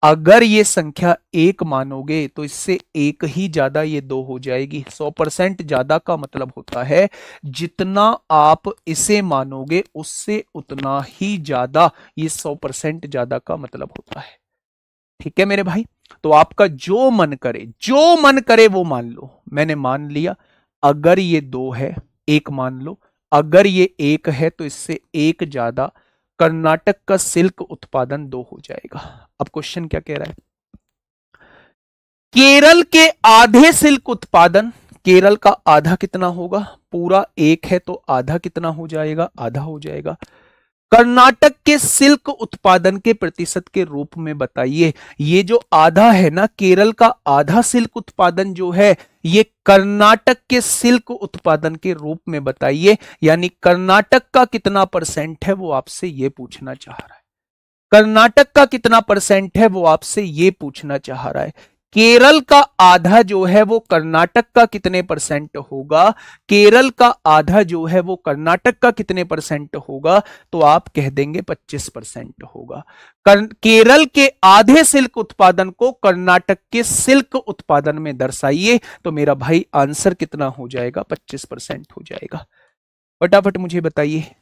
अगर ये संख्या 1 मानोगे तो इससे 1 ही ज्यादा ये 2 हो जाएगी। 100% ज्यादा का मतलब होता है जितना आप इसे मानोगे उससे उतना ही ज्यादा, ये 100% ज्यादा का मतलब होता है। ठीक है मेरे भाई, तो आपका जो मन करे, जो मन करे वो मान लो। मैंने मान लिया, अगर ये 2 है, 1 मान लो, अगर ये 1 है तो इससे 1 ज्यादा, कर्नाटक का सिल्क उत्पादन 2 हो जाएगा। अब क्वेश्चन क्या कह रहा है, केरल के आधे सिल्क उत्पादन, केरल का आधा कितना होगा, पूरा 1 है तो आधा कितना हो जाएगा, आधा हो जाएगा। कर्नाटक के सिल्क उत्पादन के प्रतिशत के रूप में बताइए। ये जो आधा है ना, केरल का आधा सिल्क उत्पादन जो है, ये कर्नाटक के सिल्क उत्पादन के रूप में बताइए। यानी कर्नाटक का कितना परसेंट है वो आपसे ये पूछना चाह रहा है, कर्नाटक का कितना परसेंट है वो आपसे ये पूछना चाह रहा है। केरल का आधा जो है वो कर्नाटक का कितने परसेंट होगा, केरल का आधा जो है वो कर्नाटक का कितने परसेंट होगा, तो आप कह देंगे 25% होगा। केरल के आधे सिल्क उत्पादन को कर्नाटक के सिल्क उत्पादन में दर्शाइए, तो मेरा भाई आंसर कितना हो जाएगा, 25% हो जाएगा। फटाफट मुझे बताइए,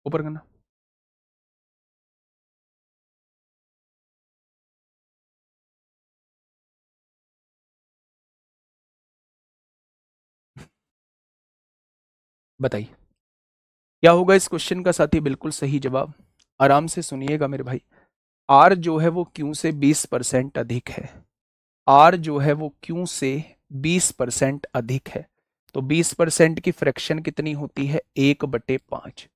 ऊपर करना। बताइए क्या होगा इस क्वेश्चन का साथी? बिल्कुल सही जवाब। आराम से सुनिएगा मेरे भाई। आर जो है वो क्यू से 20% अधिक है। आर जो है वो क्यू से 20% अधिक है। तो 20% की फ्रैक्शन कितनी होती है? 1/5।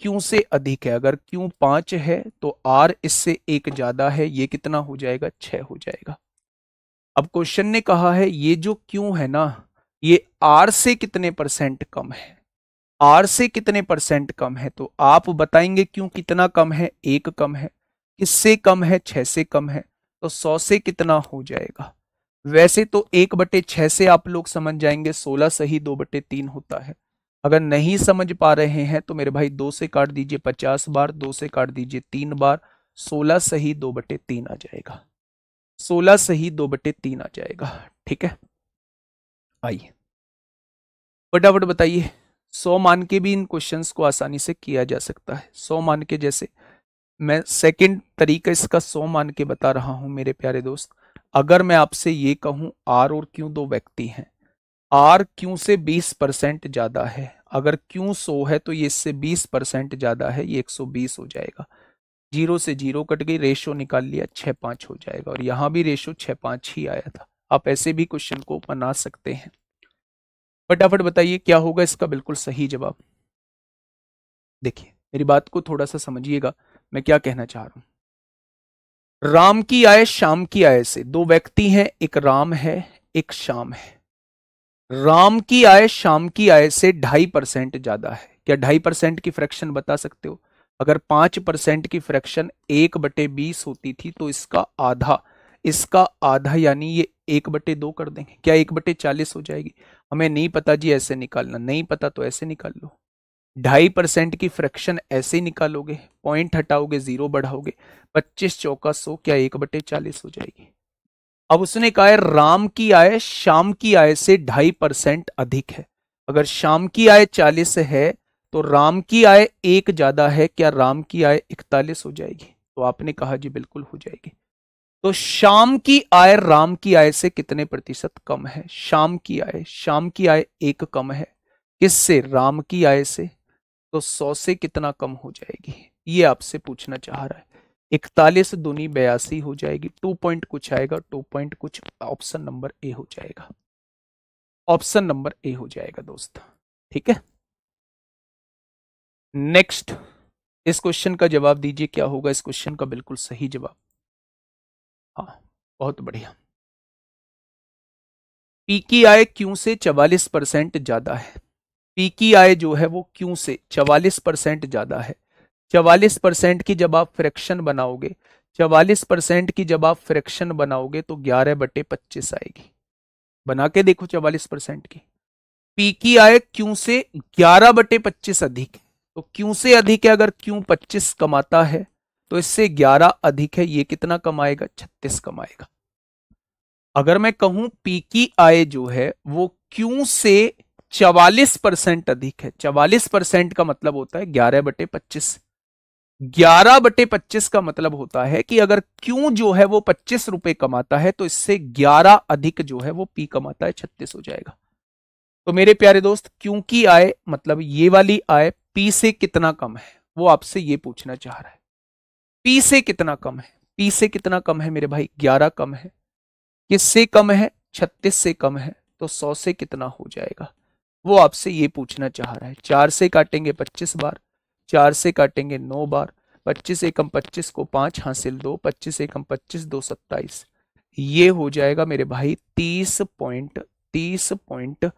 क्यू से अधिक है, अगर क्यू 5 है तो आर इससे एक ज्यादा है, ये कितना हो जाएगा? 6 हो जाएगा। अब क्वेश्चन ने कहा है ये जो क्यू है ना, ये आर से कितने परसेंट कम है? आर से कितने परसेंट कम है? तो आप बताएंगे क्यों कितना कम है? 1 कम है। किससे कम है? 6 से कम है। तो 100 से कितना हो जाएगा? वैसे तो 1/6 से आप लोग समझ जाएंगे, 16 सही 2/3 होता है। अगर नहीं समझ पा रहे हैं तो मेरे भाई 2 से काट दीजिए 50 बार, 2 से काट दीजिए 3 बार, 16 सही 2/3 आ जाएगा। 16 सही 2/3 आ जाएगा। ठीक है, आइए फटाफट बताइए। 100 मान के भी इन क्वेश्चंस को आसानी से किया जा सकता है। 100 मान के, जैसे मैं सेकंड तरीका इसका 100 मान के बता रहा हूं मेरे प्यारे दोस्त। अगर मैं आपसे ये कहूं आर और क्यू दो व्यक्ति हैं, आर क्यू से 20% ज्यादा है, अगर क्यू 100 है तो ये इससे 20% ज्यादा है, ये 120 हो जाएगा। जीरो से जीरो कट गई, रेशो निकाल लिया, 6-5 हो जाएगा। और यहां भी रेशो 6-5 ही आया था। आप ऐसे भी क्वेश्चन को बना सकते हैं। फटाफट बताइए क्या होगा इसका बिल्कुल सही जवाब। देखिए मेरी बात को थोड़ा सा समझिएगा, मैं क्या कहना चाह रहा हूं। राम की आय शाम की आय से, दो व्यक्ति हैं, एक राम है एक श्याम है। राम की आय शाम की आय से 2.5% ज्यादा है। क्या 2.5% की फ्रैक्शन बता सकते हो? अगर 5% की फ्रैक्शन 1/20 होती थी तो इसका आधा यानी ये 1/2 कर देंगे। क्या 1/40 हो जाएगी? हमें नहीं पता जी, ऐसे निकालना। नहीं पता तो ऐसे निकाल लो। 2.5% की फ्रैक्शन ऐसे ही निकालोगे, पॉइंट हटाओगे, जीरो बढ़ाओगे, 25 चौका 100, क्या 1/40 हो जाएगी। अब उसने कहा है राम की आय शाम की आय से 2.5% अधिक है। अगर शाम की आय 40 है तो राम की आय 1 ज्यादा है, क्या राम की आय 41 हो जाएगी? तो आपने कहा जी बिल्कुल हो जाएगी। तो शाम की आय राम की आय से कितने प्रतिशत कम है? शाम की आय 1 कम है। किससे? राम की आय से। तो 100 से कितना कम हो जाएगी? ये आपसे पूछना चाह रहा है। 41 दूनी 82 हो जाएगी। 2 पॉइंट कुछ आएगा, 2 पॉइंट कुछ, ऑप्शन नंबर ए हो जाएगा। ऑप्शन नंबर ए हो जाएगा दोस्त। ठीक है, नेक्स्ट इस क्वेश्चन का जवाब दीजिए क्या होगा इस क्वेश्चन का बिल्कुल सही जवाब। हाँ, बहुत बढ़िया। पी की आय क्यू से 44% ज्यादा है। पी की आय जो है वो क्यू से 44% ज्यादा है। 44% की जब आप फ्रैक्शन बनाओगे, 44% की जब आप फ्रैक्शन बनाओगे तो 11/25 आएगी। बना के देखो 44% की। पी की आय क्यू से 11/25 अधिक है। तो क्यू से अधिक है, अगर क्यू 25 कमाता है तो इससे 11 अधिक है, ये कितना कमाएगा? 36 कमाएगा। अगर मैं कहूं पी की आय जो है वो क्यू से 44% अधिक है, 44% का मतलब होता है 11/25। 11/25 का मतलब होता है कि अगर क्यू जो है वो 25 रुपए कमाता है तो इससे 11 अधिक जो है वो पी कमाता है, 36 हो जाएगा। तो मेरे प्यारे दोस्त क्यू की आय मतलब ये वाली आय पी से कितना कम है, वो आपसे ये पूछना चाह रहा है। पी से कितना कम है? पी से कितना कम है मेरे भाई? 11 कम है। किससे कम है? 36 से कम है। तो 100 से कितना हो जाएगा, वो आपसे ये पूछना चाह रहा है। 4 से काटेंगे 25 बार, 4 से काटेंगे 9 बार, 25 एकम 25 को 5 हासिल 2, 25 एकम 25 2 27। ये हो जाएगा मेरे भाई 30.5,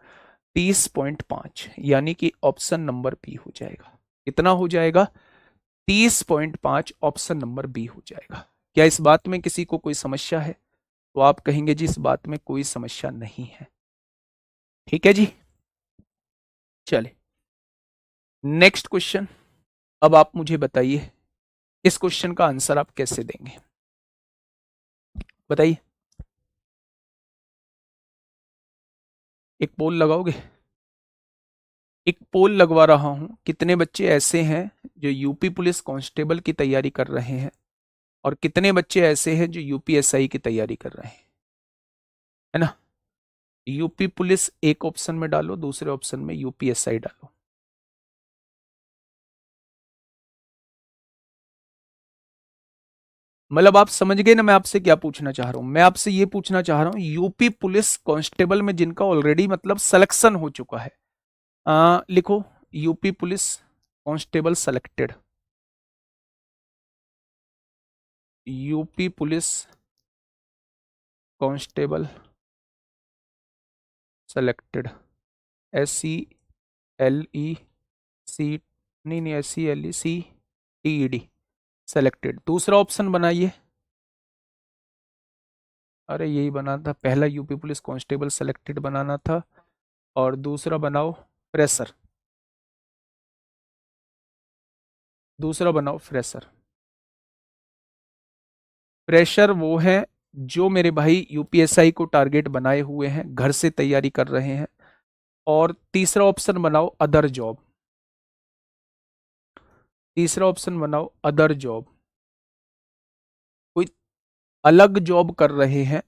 यानी कि ऑप्शन नंबर बी हो जाएगा। कितना हो जाएगा? 30.5, ऑप्शन नंबर बी हो जाएगा। क्या इस बात में किसी को कोई समस्या है? तो आप कहेंगे जी इस बात में कोई समस्या नहीं है। ठीक है जी, चले नेक्स्ट क्वेश्चन। अब आप मुझे बताइए इस क्वेश्चन का आंसर आप कैसे देंगे, बताइए। एक पोल लगाओगे? एक पोल लगवा रहा हूं, कितने बच्चे ऐसे हैं जो यूपी पुलिस कांस्टेबल की तैयारी कर रहे हैं और कितने बच्चे ऐसे हैं जो यूपीएसआई की तैयारी कर रहे हैं, है ना। यूपी पुलिस एक ऑप्शन में डालो, दूसरे ऑप्शन में यूपीएसआई डालो। मतलब आप समझ गए ना मैं आपसे क्या पूछना चाह रहा हूं? मैं आपसे ये पूछना चाह रहा हूं यूपी पुलिस कांस्टेबल में जिनका ऑलरेडी मतलब सिलेक्शन हो चुका है, लिखो UP police constable selected, UP police constable selected, SCLEC, नहीं SCLECTED, सेलेक्टेड। दूसरा ऑप्शन बनाइए। अरे यही बना था, पहला यूपी पुलिस कांस्टेबल सेलेक्टेड बनाना था, और दूसरा बनाओ फ्रेशर, दूसरा बनाओ फ्रेशर। फ्रेशर वो है जो मेरे भाई यूपीएसआई को टारगेट बनाए हुए हैं, घर से तैयारी कर रहे हैं। और तीसरा ऑप्शन बनाओ अदर जॉब, तीसरा ऑप्शन बनाओ अदर जॉब, कोई अलग जॉब कर रहे हैं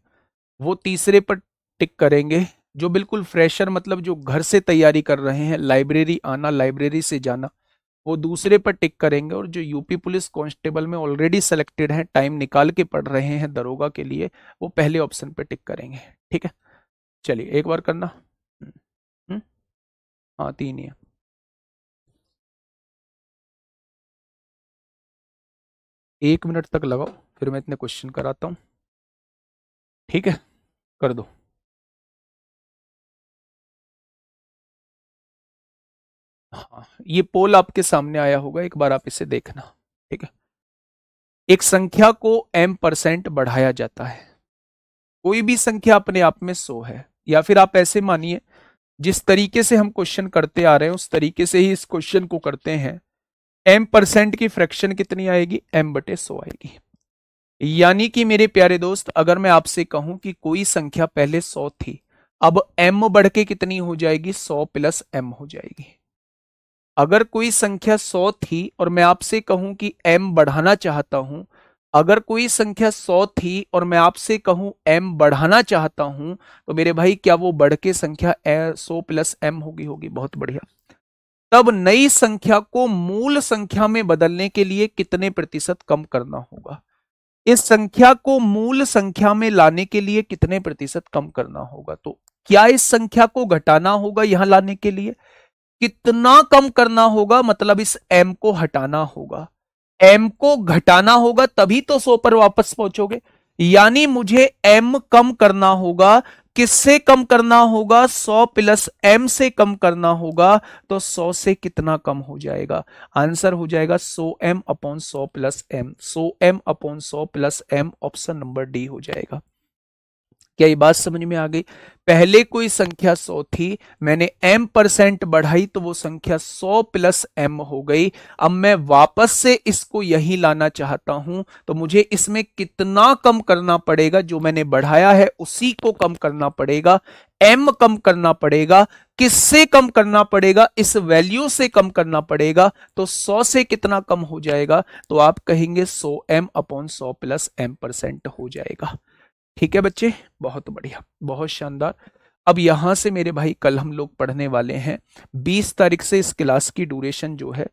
वो तीसरे पर टिक करेंगे। जो बिल्कुल फ्रेशर मतलब जो घर से तैयारी कर रहे हैं, लाइब्रेरी आना लाइब्रेरी से जाना, वो दूसरे पर टिक करेंगे। और जो यूपी पुलिस कांस्टेबल में ऑलरेडी सेलेक्टेड हैं, टाइम निकाल के पढ़ रहे हैं दरोगा के लिए, वो पहले ऑप्शन पर टिक करेंगे। ठीक है, चलिए एक बार करना। हम्म, हाँ तीन ही है। 1 मिनट तक लगाओ, फिर मैं इतने क्वेश्चन कराता हूँ। ठीक है, कर दो। हाँ, ये पोल आपके सामने आया होगा, एक बार आप इसे देखना। ठीक है, एक संख्या को m% बढ़ाया जाता है। कोई भी संख्या अपने आप में 100 है, या फिर आप ऐसे मानिए जिस तरीके से हम क्वेश्चन करते आ रहे हैं उस तरीके से ही इस क्वेश्चन को करते हैं। m% की फ्रैक्शन कितनी आएगी? m/100 आएगी। यानी कि मेरे प्यारे दोस्त, अगर मैं आपसे कहूं कि कोई संख्या पहले 100 थी, अब m बढ़ के कितनी हो जाएगी? 100 + m हो जाएगी। अगर कोई संख्या 100 थी और मैं आपसे कहूं कि m बढ़ाना चाहता हूं, अगर कोई संख्या 100 थी और मैं आपसे कहूं m बढ़ाना चाहता हूं, तो मेरे भाई क्या वो बढ़ के संख्या 100 + m होगी? होगी, बहुत बढ़िया। तब नई संख्या को मूल संख्या में बदलने के लिए कितने प्रतिशत कम करना होगा? इस संख्या को मूल संख्या में लाने के लिए कितने प्रतिशत कम करना होगा? तो क्या इस संख्या को घटाना होगा यहां लाने के लिए? कितना कम करना होगा? मतलब इस m को हटाना होगा, m को घटाना होगा, तभी तो 100 पर वापस पहुंचोगे। यानी मुझे m कम करना होगा। किससे कम करना होगा? 100 + m से कम करना होगा। तो 100 से कितना कम हो जाएगा? आंसर हो जाएगा 100m/100 + m, 100m/100 + m, option number D हो जाएगा। क्या ये बात समझ में आ गई? पहले कोई संख्या 100 थी, मैंने m% बढ़ाई तो वो संख्या 100 + m हो गई। अब मैं वापस से इसको यही लाना चाहता हूं, तो मुझे इसमें कितना कम करना पड़ेगा? जो मैंने बढ़ाया है उसी को कम करना पड़ेगा, m कम करना पड़ेगा। किससे कम करना पड़ेगा? इस वैल्यू से कम करना पड़ेगा। तो 100 से कितना कम हो जाएगा? तो आप कहेंगे 100m/100 + m% हो जाएगा। ठीक है बच्चे, बहुत बढ़िया, बहुत शानदार। अब यहां से मेरे भाई कल हम लोग पढ़ने वाले हैं 20 तारीख से इस क्लास की ड्यूरेशन जो है,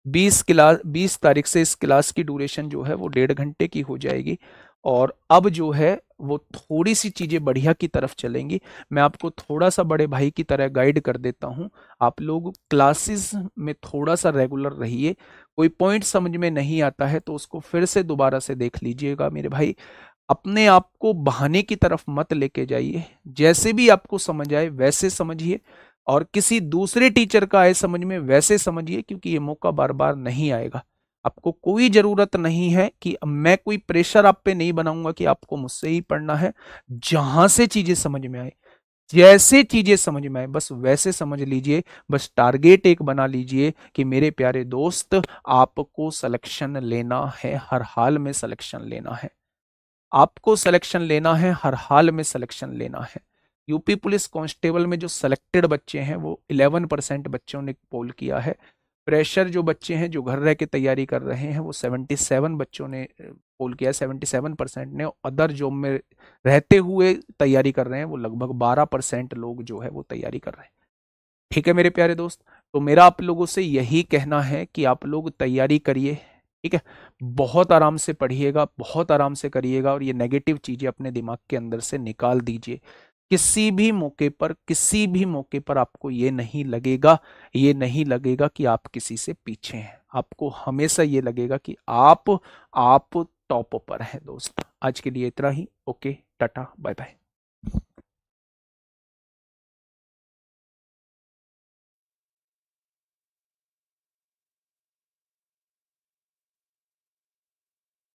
20 तारीख से इस क्लास की ड्यूरेशन जो है वो 1.5 घंटे की हो जाएगी। और अब जो है वो थोड़ी सी चीजें बढ़िया की तरफ चलेंगी। मैं आपको थोड़ा सा बड़े भाई की तरह गाइड कर देता हूं। आप लोग क्लासेस में थोड़ा सा रेगुलर रहिए। कोई पॉइंट समझ में नहीं आता है तो उसको फिर से दोबारा से देख लीजिएगा मेरे भाई। अपने आप को बहाने की तरफ मत लेके जाइए, जैसे भी आपको समझ आए वैसे समझिए, और किसी दूसरे टीचर का आए समझ में वैसे समझिए, क्योंकि ये मौका बार बार नहीं आएगा। आपको कोई जरूरत नहीं है कि मैं कोई प्रेशर आप पे नहीं बनाऊंगा कि आपको मुझसे ही पढ़ना है। जहां से चीजें समझ में आए, जैसे चीजें समझ में आए बस वैसे समझ लीजिए। बस टारगेट एक बना लीजिए कि मेरे प्यारे दोस्त, आपको सिलेक्शन लेना है, हर हाल में सिलेक्शन लेना है। आपको सिलेक्शन लेना है, हर हाल में सिलेक्शन लेना है। यूपी पुलिस कांस्टेबल में जो सिलेक्टेड बच्चे हैं वो 11% बच्चों ने पोल किया है। प्रेशर जो बच्चे हैं जो घर रह के तैयारी कर रहे हैं वो 77 बच्चों ने पोल किया है, 77% ने। अदर जॉब में रहते हुए तैयारी कर रहे हैं वो लगभग 12% लोग जो है वो तैयारी कर रहे हैं। ठीक है मेरे प्यारे दोस्त, तो मेरा आप लोगों से यही कहना है कि आप लोग तैयारी करिए, ठीक है। बहुत आराम से पढ़िएगा, बहुत आराम से करिएगा और ये नेगेटिव चीजें अपने दिमाग के अंदर से निकाल दीजिए। किसी भी मौके पर, किसी भी मौके पर आपको ये नहीं लगेगा, ये नहीं लगेगा कि आप किसी से पीछे हैं। आपको हमेशा ये लगेगा कि आप टॉप पर हैं दोस्त। आज के लिए इतना ही। Okay, tata, bye bye.